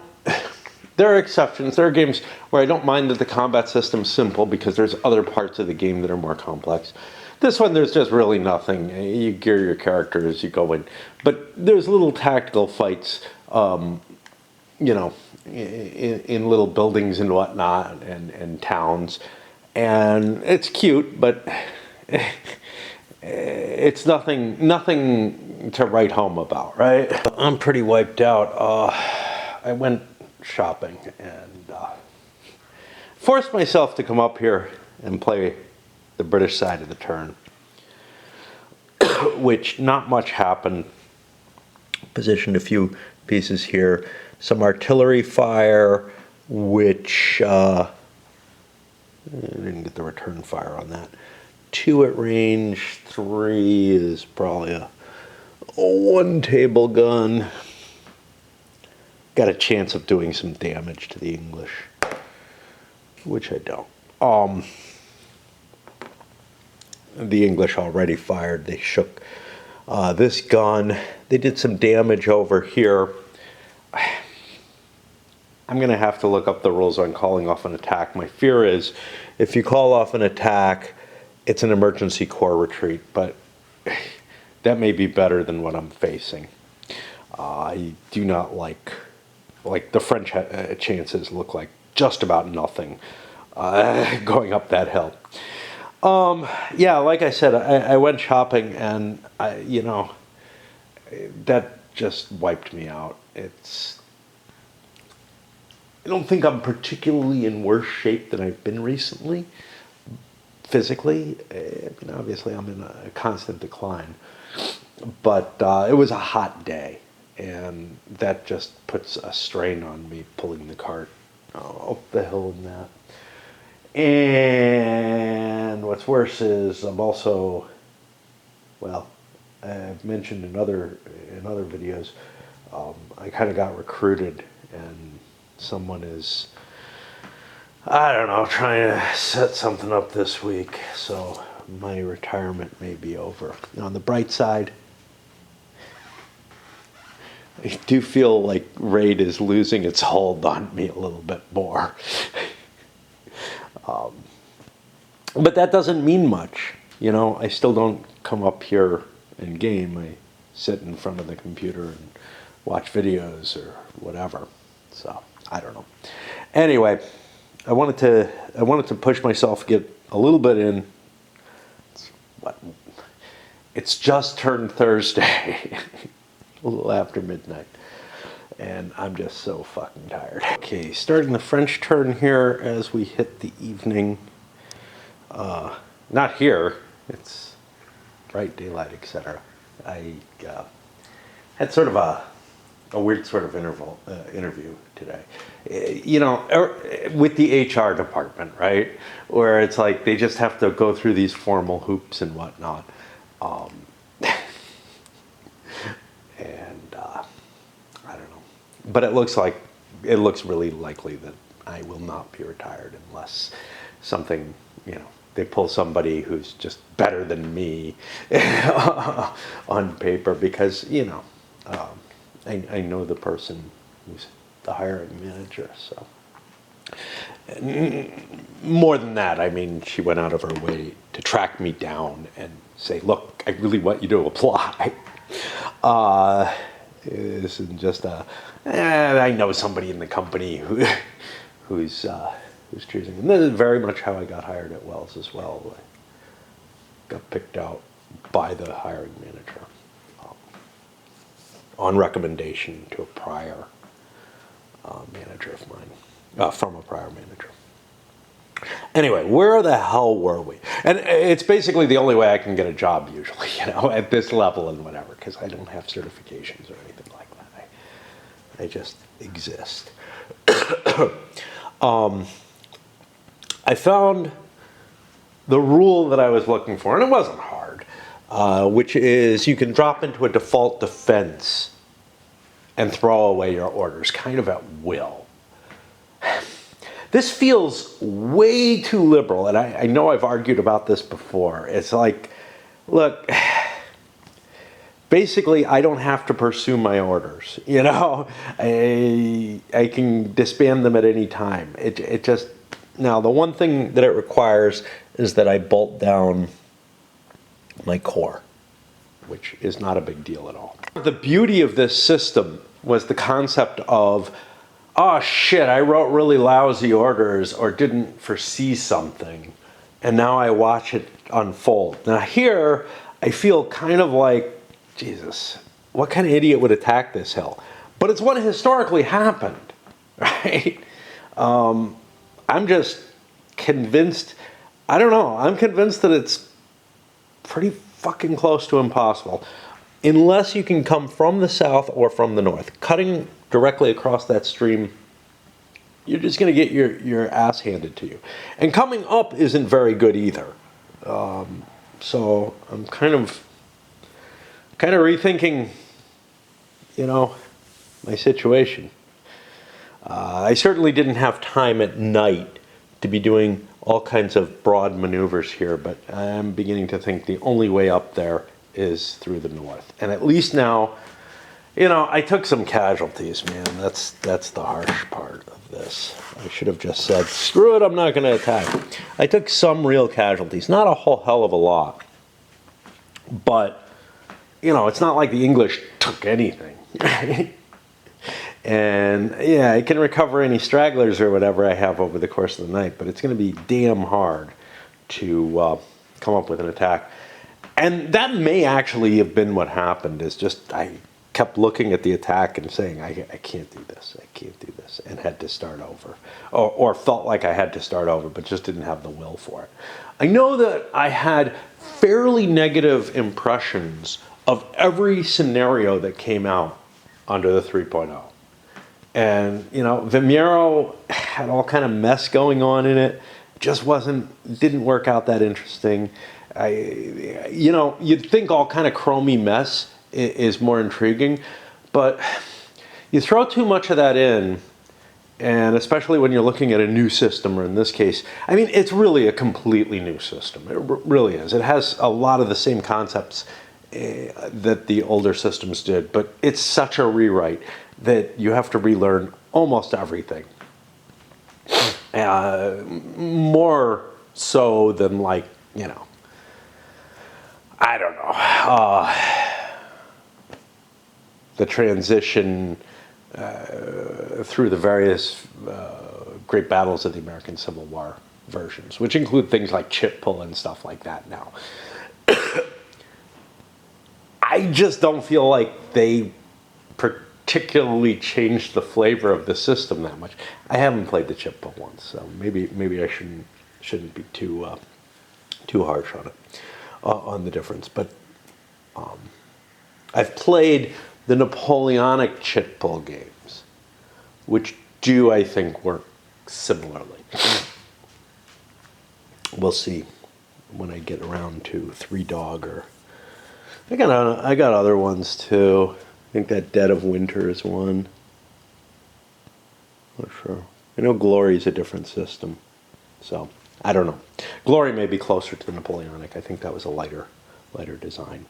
there are exceptions. There are games where I don't mind that the combat system's simple because there's other parts of the game that are more complex. This one, there's just really nothing. You gear your characters, you go in. But there's little tactical fights, in little buildings and whatnot and towns. And it's cute, but it's nothing to write home about, right? I'm pretty wiped out. I went shopping and forced myself to come up here and play the British side of the turn, which not much happened. Positioned a few pieces here, some artillery fire, which I didn't get the return fire on that. 2 at range, 3 is probably a 1 table gun. Got a chance of doing some damage to the English, which I don't. The English already fired. They shook this gun. They did some damage over here. I'm going to have to look up the rules on calling off an attack. My fear is if you call off an attack, it's an emergency corps retreat, but that may be better than what I'm facing. I do not like the French chances look like just about nothing going up that hill. Yeah, like I said, I went shopping and that just wiped me out. I don't think I'm particularly in worse shape than I've been recently, physically. Obviously I'm in a constant decline, but it was a hot day, and that just puts a strain on me pulling the cart up the hill and that. And what's worse is I'm also, well, I've mentioned in other videos, I kind of got recruited, and someone is, I don't know, trying to set something up this week, so my retirement may be over. On the bright side, I do feel like RAID is losing its hold on me a little bit more. But that doesn't mean much. I still don't come up here and game. I sit in front of the computer and watch videos or whatever. So I don't know. Anyway, I wanted to push myself, get a little bit in. It's just turned Thursday, a little after midnight, and I'm just so fucking tired. Okay, starting the French turn here as we hit the evening. Not here. It's bright daylight, etc. I had sort of a weird sort of interview today, with the HR department, right? Where it's like they just have to go through these formal hoops and whatnot. And I don't know. But it looks really likely that I will not be retired unless something, they pull somebody who's just better than me on paper, because, I know the person who's the hiring manager, so. And more than that, I mean, she went out of her way to track me down and say, look, I really want you to apply. This isn't just I know somebody in the company who's choosing. And this is very much how I got hired at Wells as well. I got picked out by the hiring manager on recommendation to a prior manager of mine, from a prior manager. Anyway, where the hell were we? And it's basically the only way I can get a job usually, at this level and whatever, because I don't have certifications or anything like that. I just exist. I found the rule that I was looking for, and it wasn't hard, which is you can drop into a default defense and throw away your orders, kind of at will. This feels way too liberal, and I know I've argued about this before. It's like, look, basically I don't have to pursue my orders, I can disband them at any time. It just, now the one thing that it requires is that I bolt down my core, which is not a big deal at all. The beauty of this system was the concept of, oh shit, I wrote really lousy orders or didn't foresee something, and now I watch it unfold. Now here, I feel kind of like, Jesus, what kind of idiot would attack this hill? But it's what historically happened, right? I'm just convinced, I don't know, I'm convinced that it's pretty fucking close to impossible. Unless you can come from the south or from the north. Cutting directly across that stream, you're just going to get your ass handed to you. And coming up isn't very good either. So I'm kind of rethinking, my situation. I certainly didn't have time at night to be doing all kinds of broad maneuvers here, but I'm beginning to think the only way up there is through the north. And at least now, I took some casualties, man. That's the harsh part of this. I should have just said, screw it, I'm not going to attack. I took some real casualties, not a whole hell of a lot. But, it's not like the English took anything. And yeah, I can recover any stragglers or whatever I have over the course of the night, but it's going to be damn hard to come up with an attack. And that may actually have been what happened, is just I kept looking at the attack and saying, I can't do this, I can't do this, and had to start over. Or felt like I had to start over, but just didn't have the will for it. I know that I had fairly negative impressions of every scenario that came out under the 3.0. And, Vimero had all kind of mess going on in it. Just didn't work out that interesting. You'd think all kind of chromey mess is more intriguing, but you throw too much of that in, and especially when you're looking at a new system, or in this case, it's really a completely new system. It really is. It has a lot of the same concepts that the older systems did, but it's such a rewrite that you have to relearn almost everything. More so than I don't know, the transition through the various great battles of the American Civil War versions, which include things like chip pull and stuff like that now. I just don't feel like they particularly changed the flavor of the system that much. I haven't played the chip pull once, so maybe I shouldn't be too harsh on it, on the difference. But I've played the Napoleonic chip pull games, which do, I think, work similarly. We'll see when I get around to Three Dog, or I got other ones too. I think that Dead of Winter is one. Not sure. I know Glory's a different system, so I don't know. Glory may be closer to the Napoleonic. I think that was a lighter design.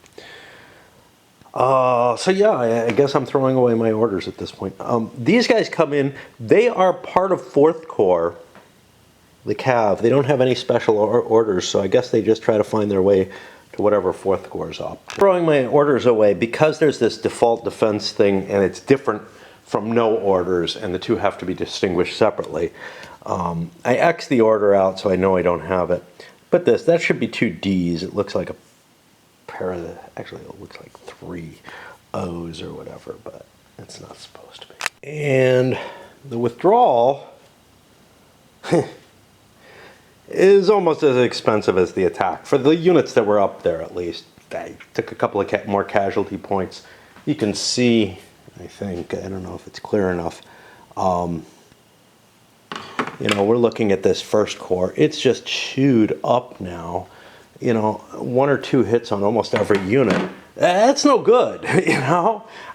So yeah, I guess I'm throwing away my orders at this point. These guys come in. They are part of 4th Corps, the Cav. They don't have any special orders, so I guess they just try to find their way to whatever 4th Corps is up. Throwing my orders away because there's this default defense thing, and it's different from no orders, and the two have to be distinguished separately. I X the order out so I know I don't have it. But that should be 2 Ds. It looks like a pair of actually it looks like 3 O's or whatever, but it's not supposed to be. And the withdrawal is almost as expensive as the attack. For the units that were up there, at least. I took a couple of more casualty points. You can see, I think, I don't know if it's clear enough, we're looking at this 1st Corps. It's just chewed up now. 1 or 2 hits on almost every unit. That's no good,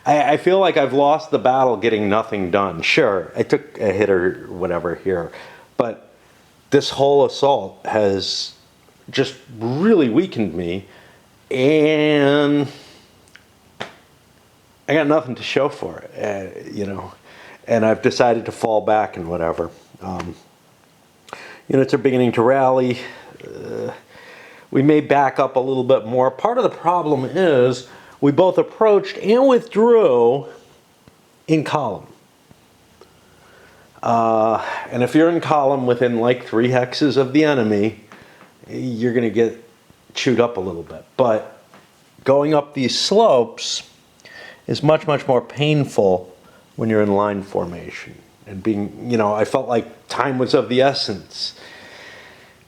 I feel like I've lost the battle getting nothing done. Sure, I took a hit or whatever here, but this whole assault has just really weakened me, and I got nothing to show for it, and I've decided to fall back and whatever. Units are beginning to rally. We may back up a little bit more. Part of the problem is we both approached and withdrew in column. And if you're in column within like 3 hexes of the enemy, you're going to get chewed up a little bit. But going up these slopes is much, much more painful when you're in line formation. And being, I felt like time was of the essence.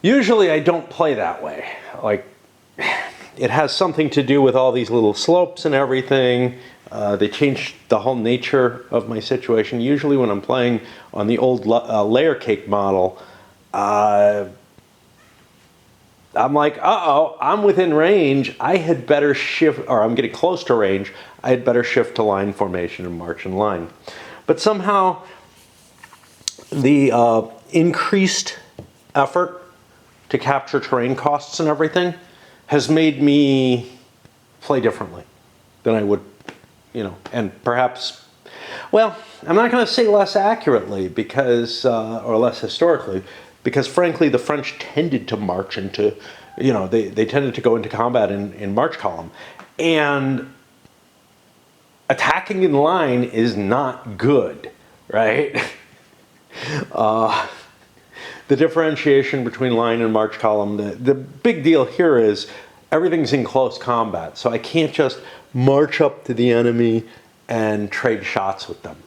Usually I don't play that way. It has something to do with all these little slopes and everything. They changed the whole nature of my situation. Usually when I'm playing on the old layer cake model, I'm like, uh-oh, I'm within range. I had better shift, or I'm getting close to range. I had better shift to line formation and march in line. But somehow the increased effort to capture terrain costs and everything has made me play differently than I would, and perhaps, well, I'm not going to say less accurately because, or less historically, because frankly the French tended to march into, they tended to go into combat in march column. And attacking in line is not good, right? The differentiation between line and march column, the big deal here is everything's in close combat. So I can't just march up to the enemy and trade shots with them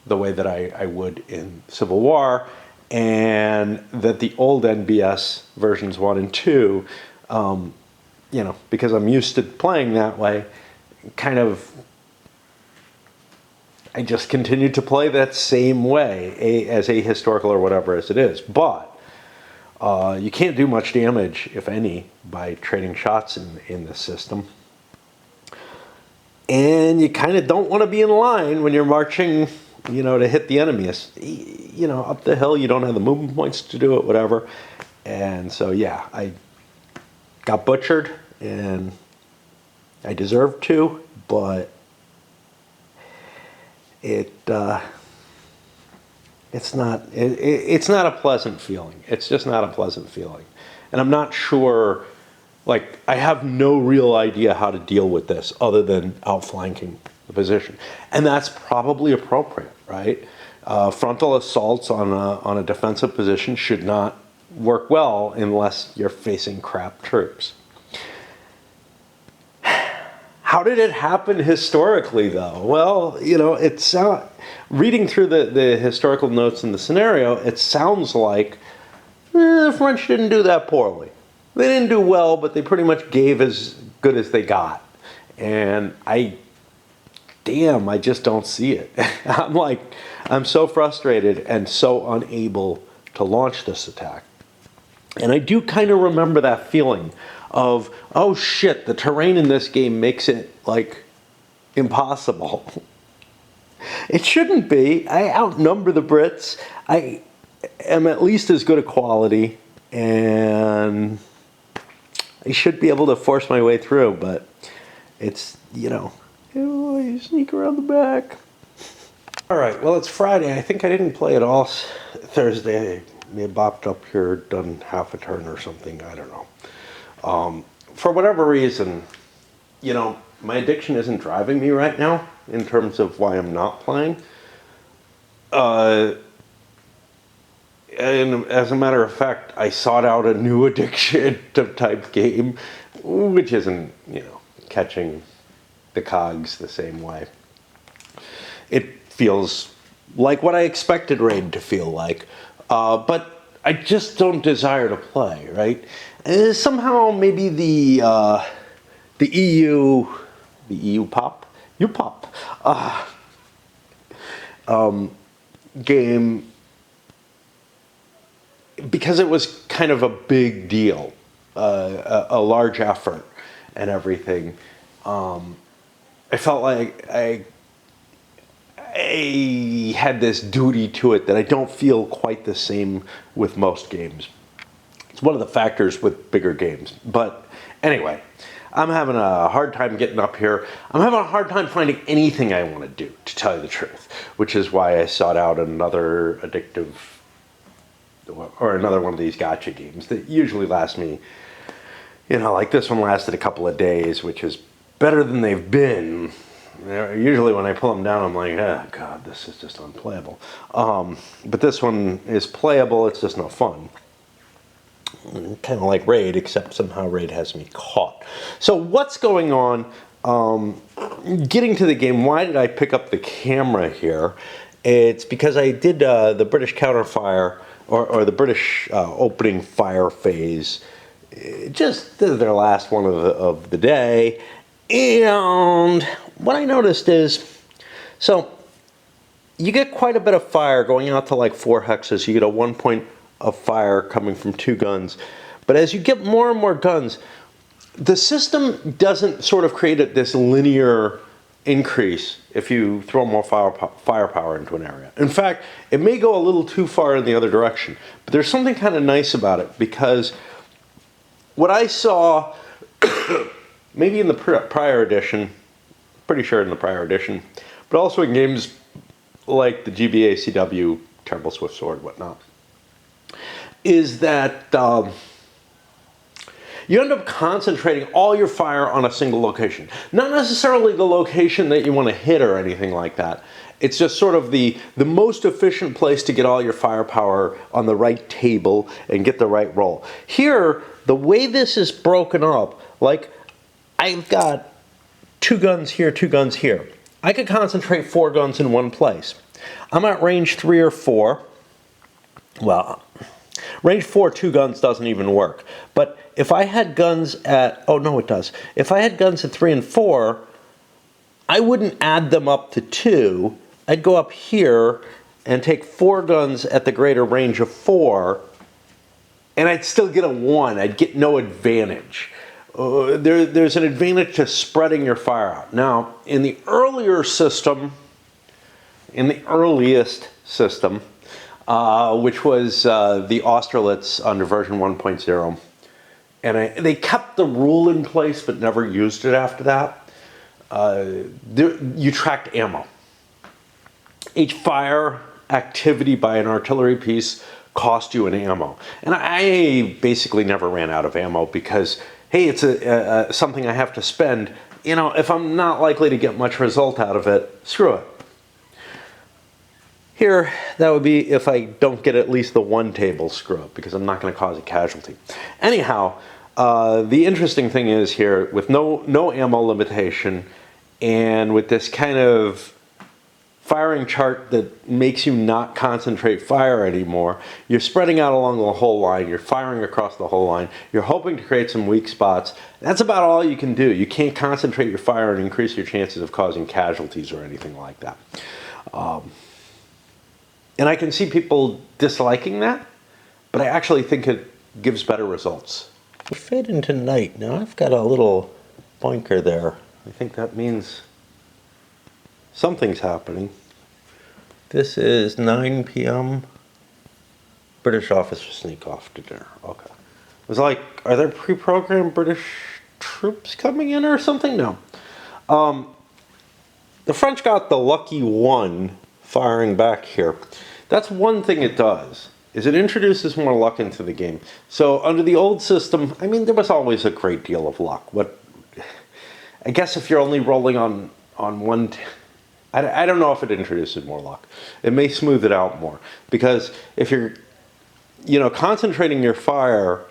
the way that I would in Civil War, and that the old NBS versions 1 and 2, because I'm used to playing that way, kind of, I just continued to play that same way, as ahistorical or whatever as it is. But you can't do much damage, if any, by trading shots in this system. And you kind of don't want to be in line when you're marching, to hit the enemy. Up the hill, you don't have the movement points to do it, whatever. And so, yeah, I got butchered, and I deserved to, but it's not a pleasant feeling. It's just not a pleasant feeling. And I'm not sure, I have no real idea how to deal with this other than outflanking the position. And that's probably appropriate, right? Frontal assaults on a defensive position should not work well unless you're facing crap troops. How did it happen historically, though? Well, it's reading through the historical notes in the scenario, it sounds like the French didn't do that poorly. They didn't do well, but they pretty much gave as good as they got. And I just don't see it. I'm so frustrated and so unable to launch this attack. And I do kind of remember that feeling of, oh shit, the terrain in this game makes it, impossible. It shouldn't be. I outnumber the Brits. I am at least as good a quality, and I should be able to force my way through, but it's, you sneak around the back. All right, well, it's Friday. I think I didn't play at all Thursday. I may have bopped up here, done half a turn or something. I don't know. For whatever reason, my addiction isn't driving me right now in terms of why I'm not playing. And as a matter of fact, I sought out a new addiction type game, which isn't, catching the cogs the same way. It feels like what I expected Raid to feel like, but I just don't desire to play, right? Somehow maybe the EU pop game, because it was kind of a big deal, a large effort and everything. I felt like I had this duty to it that I don't feel quite the same with most games. It's one of the factors with bigger games. But anyway, I'm having a hard time getting up here. I'm having a hard time finding anything I want to do, to tell you the truth, which is why I sought out another addictive, or another one of these gacha games that usually last me, like this one lasted a couple of days, which is better than they've been. Usually when I pull them down, I'm like, oh God, this is just unplayable. But this one is playable, it's just no fun. Kind of like Raid, except somehow Raid has me caught. So what's going on? Getting to the game, why did I pick up the camera here? It's because I did the British counterfire, or the British opening fire phase, just their last one of the day. And what I noticed is, so you get quite a bit of fire going out to like 4 hexes. You get a 1 point of fire coming from 2 guns. But as you get more and more guns, the system doesn't sort of create this linear increase if you throw more firepower into an area. In fact, it may go a little too far in the other direction. But there's something kind of nice about it, because what I saw, maybe in the prior edition, pretty sure in the prior edition, but also in games like the GBA, CW, Terrible Swift Sword, whatnot, is that you end up concentrating all your fire on a single location. Not necessarily the location that you want to hit or anything like that. It's just sort of the most efficient place to get all your firepower on the right table and get the right roll. Here, the way this is broken up, like I've got 2 guns here, 2 guns here. I could concentrate 4 guns in one place. I'm at range 3 or 4. Well, range 4, 2 guns doesn't even work. But if I had guns at, oh no it does. If I had guns at 3 and 4, I wouldn't add them up to 2. I'd go up here and take 4 guns at the greater range of 4, and I'd still get a 1. I'd get no advantage. There's an advantage to spreading your fire out. Now, in the earlier system, in the earliest system, which was the Austerlitz under version 1.0, and they kept the rule in place but never used it after that. You tracked ammo. Each fire activity by an artillery piece cost you an ammo. And I basically never ran out of ammo because, hey, it's something I have to spend. You know, if I'm not likely to get much result out of it, screw it. Here, that would be if I don't get at least the 1 table, screw it, because I'm not going to cause a casualty. Anyhow, the interesting thing is here, with no ammo limitation, and with this kind of firing chart that makes you not concentrate fire anymore, you're spreading out along the whole line, you're firing across the whole line, you're hoping to create some weak spots. That's about all you can do. You can't concentrate your fire and increase your chances of causing casualties or anything like that. And I can see people disliking that, but I actually think it gives better results. We fade into night. Now I've got a little blinker there. I think that means something's happening. This is 9 p.m. British officers sneak off to dinner. Okay. It was like, are there pre-programmed British troops coming in or something? No. The French got the lucky 1 firing back here. That's one thing it does, is it introduces more luck into the game. So under the old system, I mean, there was always a great deal of luck. I guess if you're only rolling on one, I don't know if it introduces more luck. It may smooth it out more, because if you're, concentrating your fire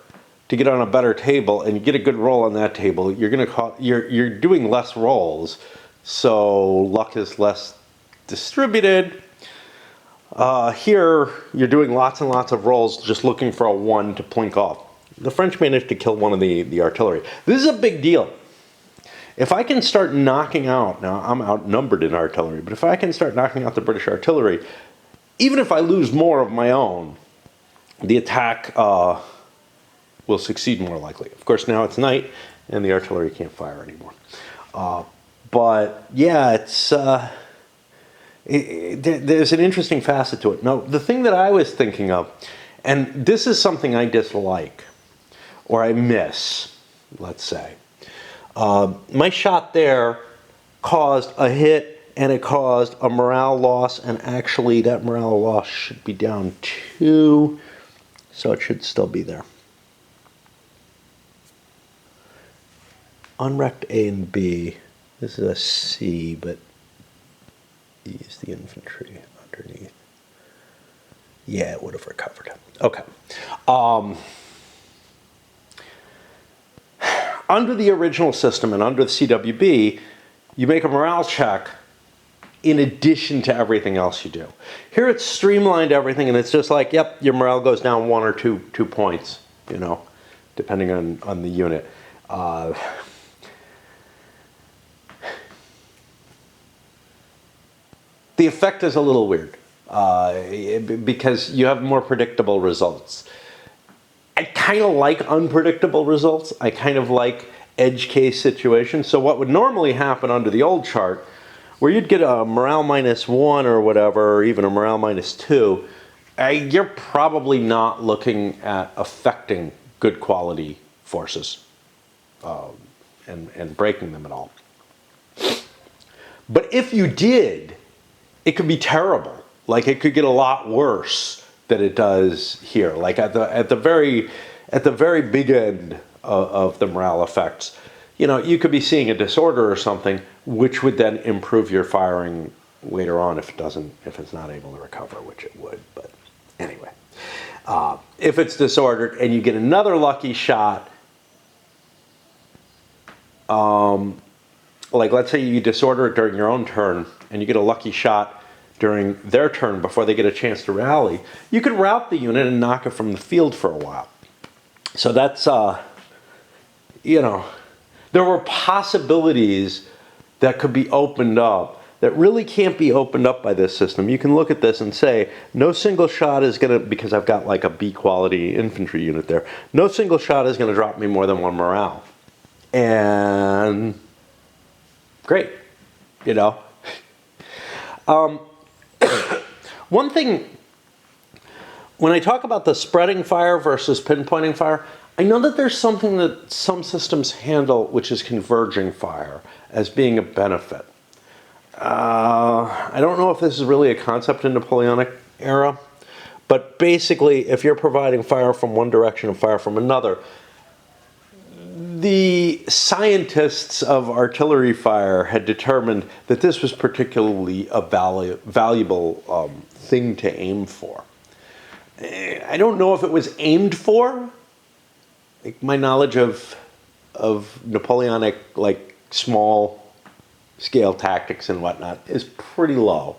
to get on a better table and you get a good roll on that table, you're doing less rolls, so luck is less distributed. Here, you're doing lots and lots of rolls just looking for a 1 to plink off. The French managed to kill one of the artillery. This is a big deal. If I can start knocking out, now I'm outnumbered in artillery, but if I can start knocking out the British artillery, even if I lose more of my own, the attack will succeed more likely. Of course, now it's night and the artillery can't fire anymore. But yeah, there's an interesting facet to it. Now, the thing that I was thinking of, and this is something I dislike, or I miss, let's say. My shot there caused a hit, and it caused a morale loss, and actually that morale loss should be down 2, so it should still be there. Unwrecked A and B. This is a C, but E is the infantry underneath. Yeah, it would have recovered. Okay. Under the original system and under the CWB, you make a morale check in addition to everything else you do. Here it's streamlined everything, and it's just like, yep, your morale goes down 1 or 2 points, depending on the unit. The effect is a little weird because you have more predictable results. I kind of like unpredictable results. I kind of like edge case situations. So what would normally happen under the old chart, where you'd get a morale -1 or whatever, or even a morale -2, you're probably not looking at affecting good quality forces and breaking them at all. But if you did, it could be terrible. Like it could get a lot worse than it does here. Like at the very big end of the morale effects, you know, you could be seeing a disorder or something, which would then improve your firing later on if it's not able to recover, which it would. But anyway, if it's disordered and you get another lucky shot, like let's say you disorder it during your own turn and you get a lucky shot during their turn before they get a chance to rally, you could rout the unit and knock it from the field for a while. So that's, you know, there were possibilities that could be opened up that really can't be opened up by this system. You can look at this and say, no single shot is gonna, because I've got like a B quality infantry unit there, no single shot is gonna drop me more than 1 morale. And great, you know. One thing, when I talk about the spreading fire versus pinpointing fire, I know that there's something that some systems handle, which is converging fire, as being a benefit. I don't know if this is really a concept in Napoleonic era, but basically, if you're providing fire from one direction and fire from another, the scientists of artillery fire had determined that this was particularly a valuable thing to aim for. I don't know if it was aimed for. Like my knowledge of Napoleonic, like small scale tactics and whatnot, is pretty low.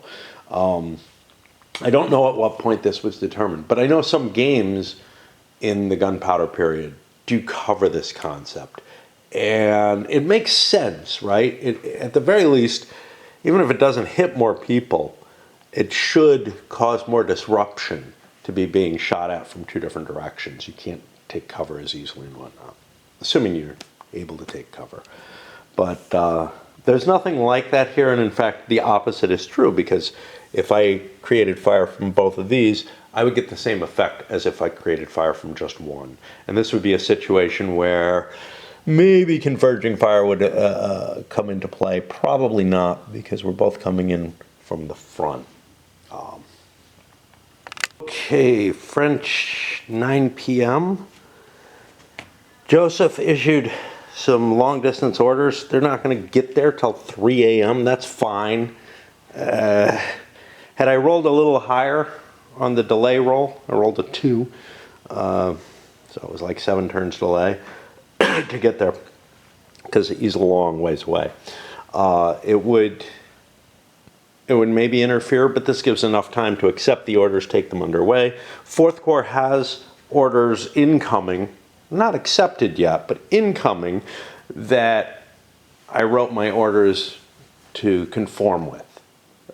I don't know at what point this was determined, but I know some games in the gunpowder period do cover this concept. And it makes sense, right? At the very least, even if it doesn't hit more people, it should cause more disruption to be being shot at from 2 different directions. You can't take cover as easily and whatnot, assuming you're able to take cover. But there's nothing like that here, and in fact, the opposite is true, because if I created fire from both of these, I would get the same effect as if I created fire from just one. And this would be a situation where maybe converging fire would come into play. Probably not, because we're both coming in from the front. Okay, French 9 p.m. Joseph issued some long distance orders. They're not going to get there till 3 a.m. That's fine. Had I rolled a little higher on the delay roll, I rolled a 2, so it was like 7 turns delay to get there, because he's a long ways away. It would maybe interfere, but this gives enough time to accept the orders, take them underway. 4th Corps has orders incoming, not accepted yet, but incoming, that I wrote my orders to conform with.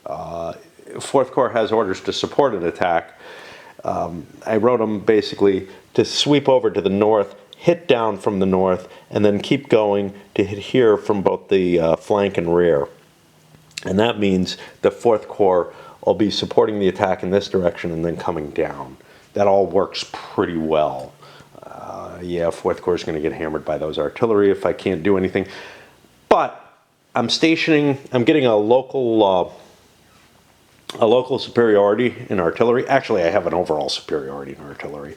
4th Corps has orders to support an attack. I wrote them basically to sweep over to the north, hit down from the north, and then keep going to hit here from both the flank and rear. And that means the 4th Corps will be supporting the attack in this direction and then coming down. That all works pretty well. Yeah, 4th Corps is going to get hammered by those artillery if I can't do anything. But I'm getting a local superiority in artillery. Actually, I have an overall superiority in artillery.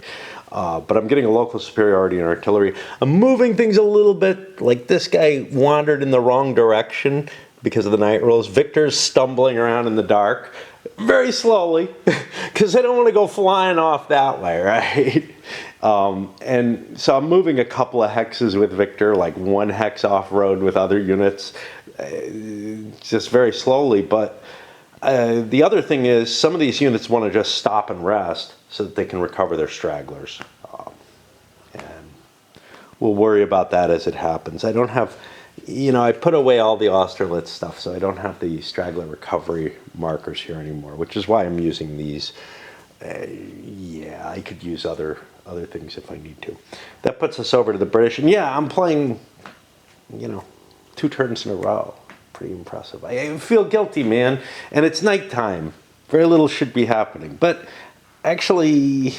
But I'm getting a local superiority in artillery. I'm moving things a little bit. Like this guy wandered in the wrong direction because of the night rolls. Victor's stumbling around in the dark very slowly because I don't want to go flying off that way, right? And so I'm moving a couple of hexes with Victor, like 1 hex off-road with other units, just very slowly. But the other thing is some of these units want to just stop and rest so that they can recover their stragglers. And we'll worry about that as it happens. I don't have, I put away all the Austerlitz stuff, so I don't have the straggler recovery markers here anymore, which is why I'm using these. Yeah, I could use other other things if I need to. That puts us over to the British. And yeah, I'm playing, 2 turns in a row. Pretty impressive. I feel guilty, man. And it's nighttime. Very little should be happening. But actually,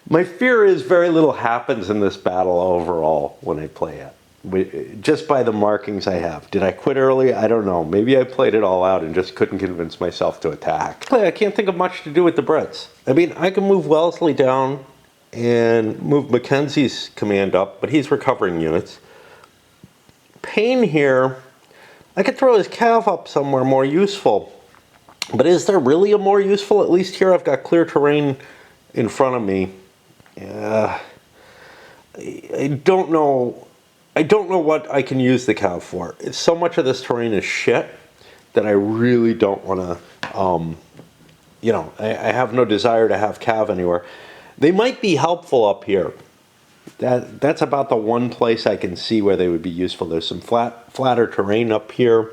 my fear is very little happens in this battle overall when I play it. Just by the markings I have. Did I quit early? I don't know. Maybe I played it all out and just couldn't convince myself to attack. I can't think of much to do with the Brits. I mean, I can move Wellesley down and move Mackenzie's command up, but he's recovering units. Payne here, I could throw his cav up somewhere more useful. But is there really a more useful? At least here I've got clear terrain in front of me. I don't know. I don't know what I can use the cav for. So much of this terrain is shit that I really don't want to, I have no desire to have cav anywhere. They might be helpful up here. That's about the one place I can see where they would be useful. There's some flatter terrain up here,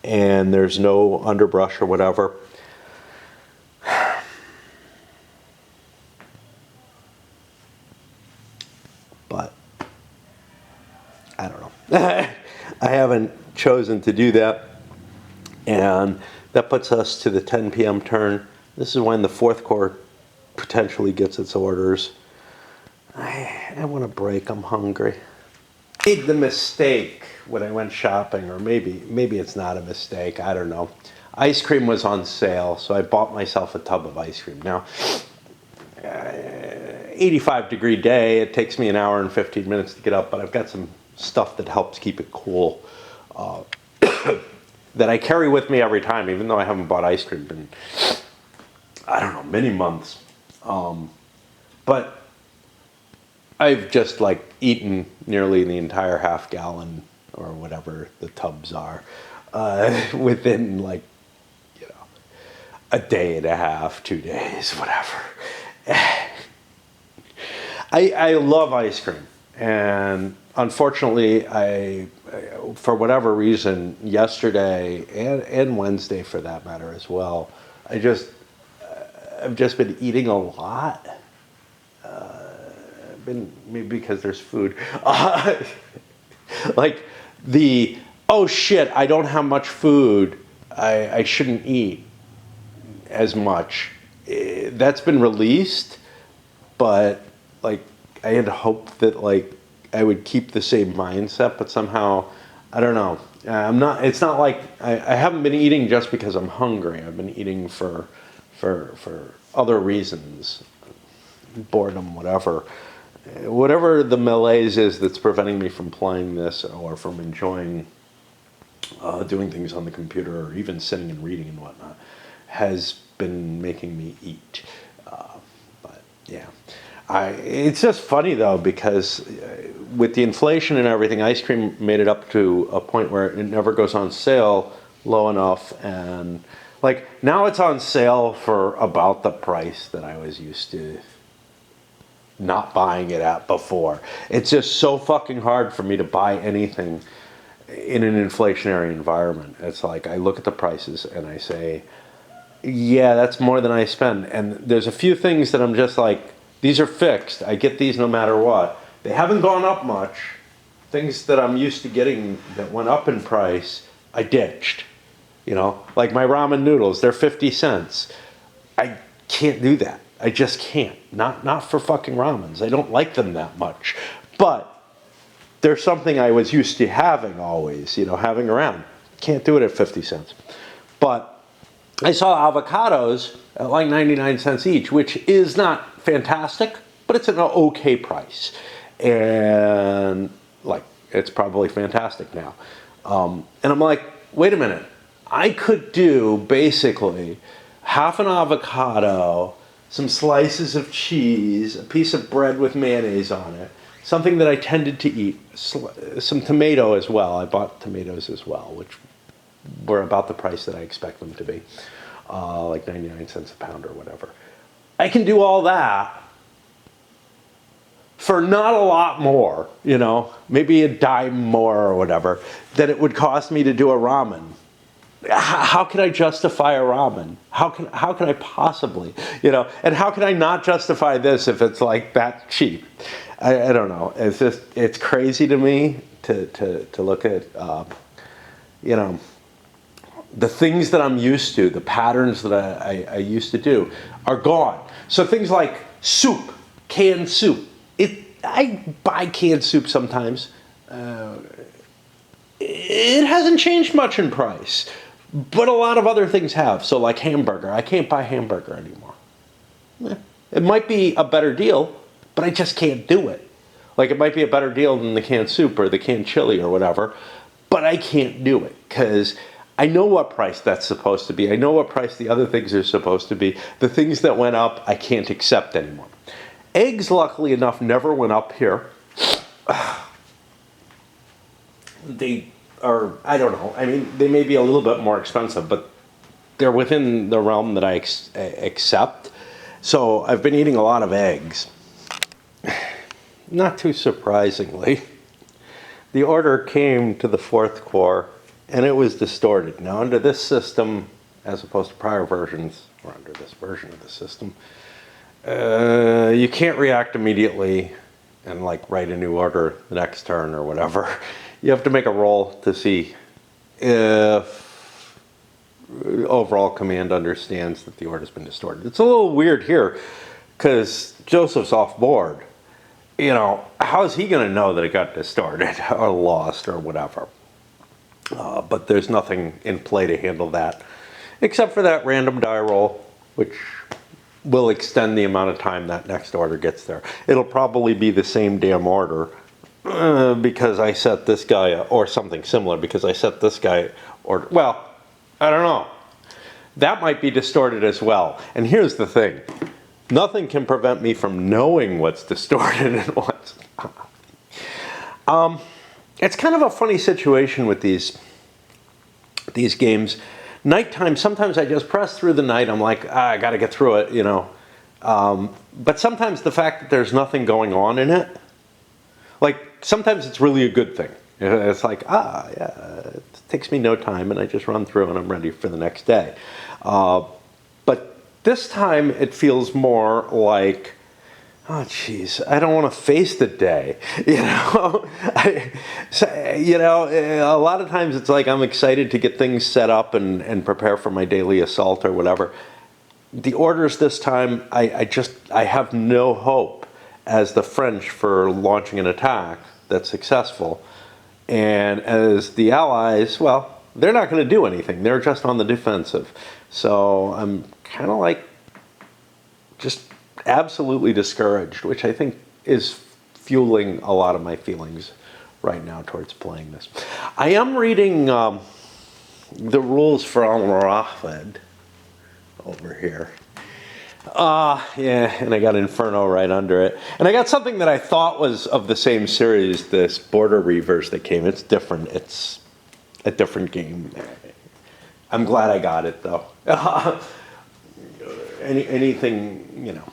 and there's no underbrush or whatever. But I don't know. I haven't chosen to do that. And that puts us to the 10 p.m. turn. This is when the 4th Corps potentially gets its orders. I want a break. I'm hungry. I made the mistake when I went shopping, or maybe it's not a mistake. I don't know. Ice cream was on sale, so I bought myself a tub of ice cream. Now, 85-degree day. It takes me an hour and 15 minutes to get up, but I've got some stuff that helps keep it cool that I carry with me every time, even though I haven't bought ice cream in, I don't know, many months. But I've just eaten nearly the entire half gallon or whatever the tubs are within a day and a half, 2 days, whatever. I love ice cream, and unfortunately, I for whatever reason, yesterday and Wednesday for that matter as well, I've just been eating a lot. Maybe because there's food. Oh shit, I don't have much food. I shouldn't eat as much. That's been released, but I had hoped that I would keep the same mindset, but somehow, I don't know. It's not like I haven't been eating just because I'm hungry. I've been eating for other reasons, boredom, whatever. Whatever the malaise is that's preventing me from playing this or from enjoying doing things on the computer or even sitting and reading and whatnot has been making me eat. But yeah. It's just funny though, because with the inflation and everything, ice cream made it up to a point where it never goes on sale low enough, and now it's on sale for about the price that I was used to not buying it at before. It's just so fucking hard for me to buy anything in an inflationary environment. It's I look at the prices and I say, yeah, that's more than I spend. And there's a few things that I'm just these are fixed. I get these no matter what. They haven't gone up much. Things that I'm used to getting that went up in price, I ditched. Like my ramen noodles, they're 50 cents. I can't do that. I just can't. Not for fucking ramens. I don't like them that much. But there's something I was used to having always, having around. Can't do it at 50 cents. But I saw avocados at 99 cents each, which is not fantastic, but it's an okay price. And it's probably fantastic now. And I'm wait a minute. I could do basically half an avocado, some slices of cheese, a piece of bread with mayonnaise on it, something that I tended to eat, some tomato as well. I bought tomatoes as well, which were about the price that I expect them to be, 99 cents a pound or whatever. I can do all that for not a lot more, maybe a dime more or whatever, than it would cost me to do a ramen. how can I justify a ramen? How can I possibly, and how can I not justify this if it's like that cheap? I don't know. It's crazy to me to look at, the things that I'm used to, the patterns that I used to do are gone. So things like soup, canned soup. I buy canned soup sometimes. It hasn't changed much in price, but a lot of other things have. So like hamburger, I can't buy hamburger anymore. It might be a better deal, but I just can't do it. Like it might be a better deal than the canned soup or the canned chili or whatever, but I can't do it because I know what price that's supposed to be. I know what price the other things are supposed to be. The things that went up, I can't accept anymore. Eggs, luckily enough, never went up here. They are, I don't know. I mean, they may be a little bit more expensive, but they're within the realm that I accept. So I've been eating a lot of eggs. Not too surprisingly, the order came to the fourth core and it was distorted. Now under this system, as opposed to prior versions, or under this version of the system, you can't react immediately and like write a new order the next turn or whatever. You have to make a roll to see if overall command understands that the order's been distorted. It's a little weird here because Joseph's off board. How is he going to know that it got distorted or lost or whatever? But there's nothing in play to handle that, except for that random die roll, which will extend the amount of time that next order gets there. It'll probably be the same damn order because I set this guy, or something similar, because I set this guy, or, well, I don't know. That might be distorted as well. And here's the thing. Nothing can prevent me from knowing what's distorted and what's not. It's kind of a funny situation with these games. Nighttime, sometimes I just press through the night. I'm like, I got to get through it, But sometimes the fact that there's nothing going on in it, like sometimes it's really a good thing. It's like, yeah, it takes me no time and I just run through and I'm ready for the next day. But this time it feels more like, oh, geez, I don't want to face the day. A lot of times it's like I'm excited to get things set up and prepare for my daily assault or whatever. The orders this time, I have no hope as the French for launching an attack that's successful. And as the Allies, well, they're not going to do anything. They're just on the defensive. So I'm kind of like just absolutely discouraged, which I think is fueling a lot of my feelings right now towards playing this. I am reading the rules for Al-Rafid over here. Yeah, and I got Inferno right under it. And I got something that I thought was of the same series, this Border Reavers that came. It's different. It's a different game. I'm glad I got it, though. Anything,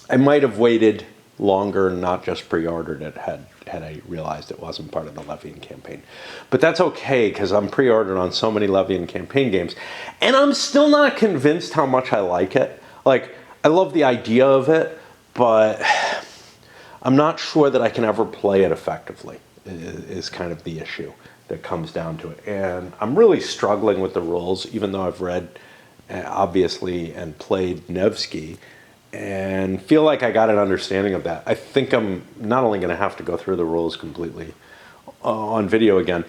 I might have waited longer and not just pre-ordered it had I realized it wasn't part of the Levian campaign. But that's okay, because I'm pre-ordered on so many Levian campaign games, and I'm still not convinced how much I like it. Like, I love the idea of it, but I'm not sure that I can ever play it effectively, is kind of the issue that comes down to it. And I'm really struggling with the rules, even though I've read, obviously, and played Nevsky, and feel like I got an understanding of that. I think I'm not only going to have to go through the rules completely on video again,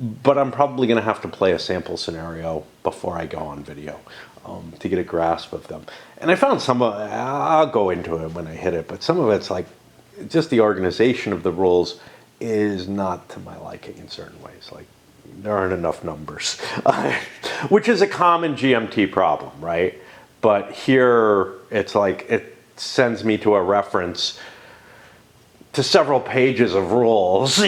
but I'm probably going to have to play a sample scenario before I go on video to get a grasp of them. And I found some, I'll go into it when I hit it, but some of it's like, just the organization of the rules is not to my liking in certain ways. Like, there aren't enough numbers, which is a common GMT problem, right? But here, it's like, it sends me to a reference to several pages of rules,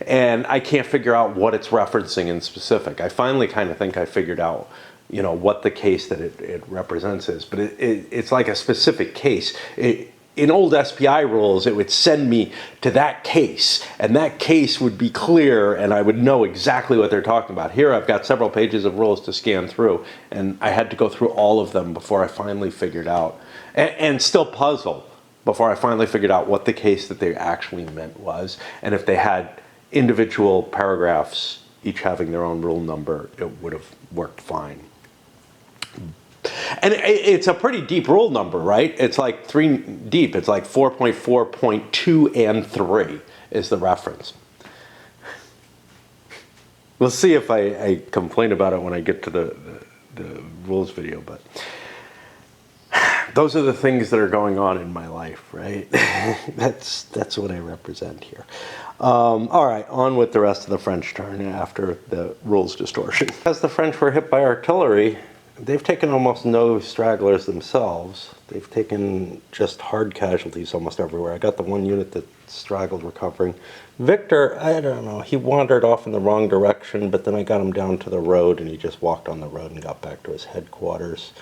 and I can't figure out what it's referencing in specific. I finally kind of think I figured out, what the case that it represents is, but it's like a specific case. in old SPI rules, it would send me to that case, and that case would be clear, and I would know exactly what they're talking about. Here I've got several pages of rules to scan through, and I had to go through all of them before I finally figured out, and still puzzled, before I finally figured out what the case that they actually meant was, and if they had individual paragraphs, each having their own rule number, it would have worked fine. And it's a pretty deep rule number, right? It's like 3 deep. It's like 4.4.2 and 3 is the reference. We'll see if I complain about it when I get to the rules video, but those are the things that are going on in my life, right? That's what I represent here. All right, on with the rest of the French turn after the rules distortion. As the French were hit by artillery, they've taken almost no stragglers themselves. They've taken just hard casualties almost everywhere. I got the one unit that straggled recovering. Victor, I don't know, he wandered off in the wrong direction, but then I got him down to the road and he just walked on the road and got back to his headquarters.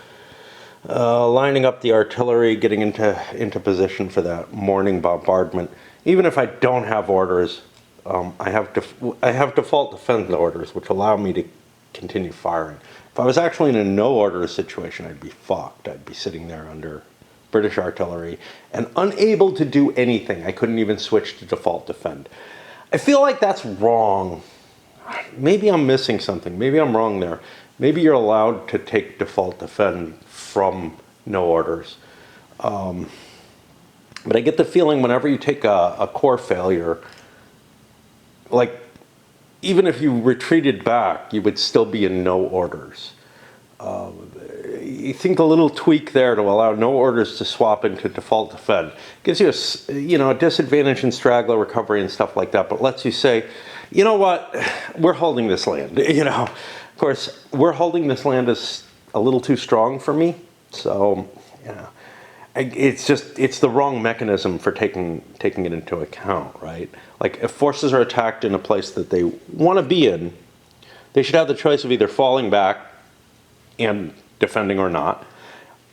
Lining up the artillery, getting into position for that morning bombardment. Even if I don't have orders, I have default defense orders, which allow me to continue firing. If I was actually in a no orders situation, I'd be fucked. I'd be sitting there under British artillery and unable to do anything. I couldn't even switch to default defend. I feel like that's wrong. Maybe I'm missing something. Maybe I'm wrong there. Maybe you're allowed to take default defend from no orders. But I get the feeling whenever you take a core failure, like even if you retreated back, you would still be in no orders. You think a little tweak there to allow no orders to swap into default defend gives you a disadvantage in straggler recovery and stuff like that, but lets you say, you know what, we're holding this land. Of course, we're holding this land is a little too strong for me, so it's the wrong mechanism for taking it into account, right? Like if forces are attacked in a place that they want to be in, they should have the choice of either falling back and defending or not,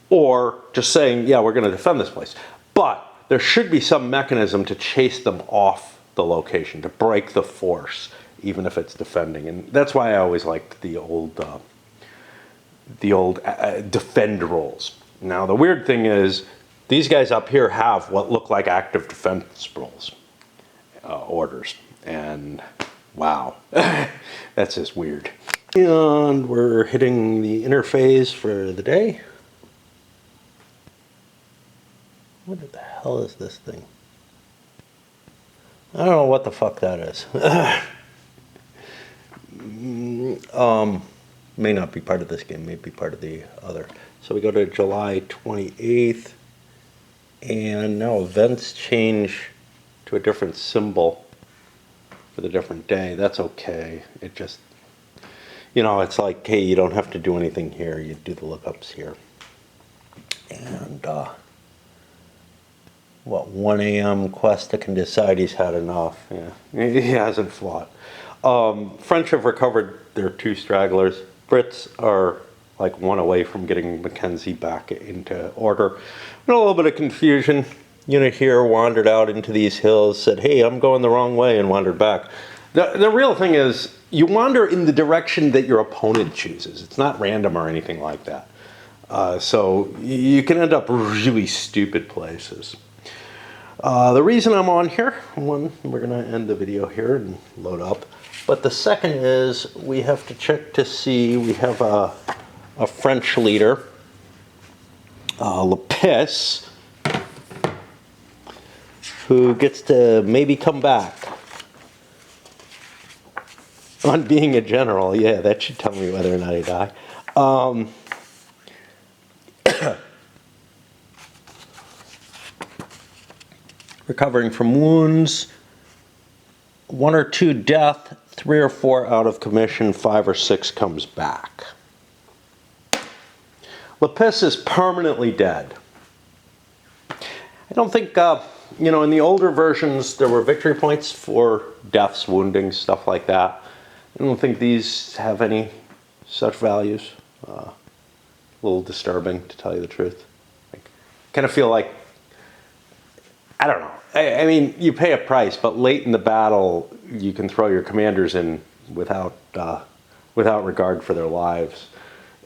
or just saying, yeah, we're going to defend this place. But there should be some mechanism to chase them off the location, to break the force, even if it's defending. And that's why I always liked the old defend rules. Now, the weird thing is, these guys up here have what look like active defense rules, orders. And wow, that's just weird. And we're hitting the interphase for the day. What the hell is this thing? I don't know what the fuck that is. May not be part of this game, may be part of the other. So we go to July 28th, and now events change to a different symbol for the different day. That's okay. It just, it's like, hey, you don't have to do anything here. You do the lookups here. And, 1 a.m. Cuesta can decide he's had enough. Yeah, he hasn't fought. French have recovered their 2 stragglers. Brits are like 1 away from getting Mackenzie back into order. A little bit of confusion. Unit here wandered out into these hills, said, hey, I'm going the wrong way, and wandered back. The real thing is, you wander in the direction that your opponent chooses. It's not random or anything like that. So you can end up really stupid places. The reason I'm on here, one, we're going to end the video here and load up. But the second is we have to check to see, we have a French leader, Lapis, who gets to maybe come back on being a general. Yeah, that should tell me whether or not he died. Recovering from wounds, 1 or 2 death, 3 or 4 out of commission, 5 or 6 comes back. Lapis is permanently dead. I don't think, in the older versions, there were victory points for deaths, woundings, stuff like that. I don't think these have any such values. A little disturbing, to tell you the truth. I kind of feel like I don't know. I mean, you pay a price, but late in the battle, you can throw your commanders in without regard for their lives,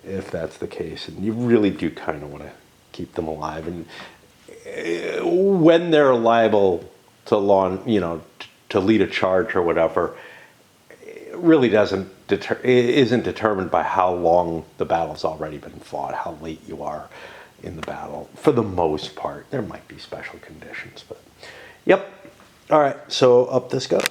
if that's the case. And you really do kind of want to keep them alive. And when they're liable to to lead a charge or whatever, it really isn't determined by how long the battle's already been fought, how late you are in the battle. For the most part, there might be special conditions, but yep. All right, so up this goes.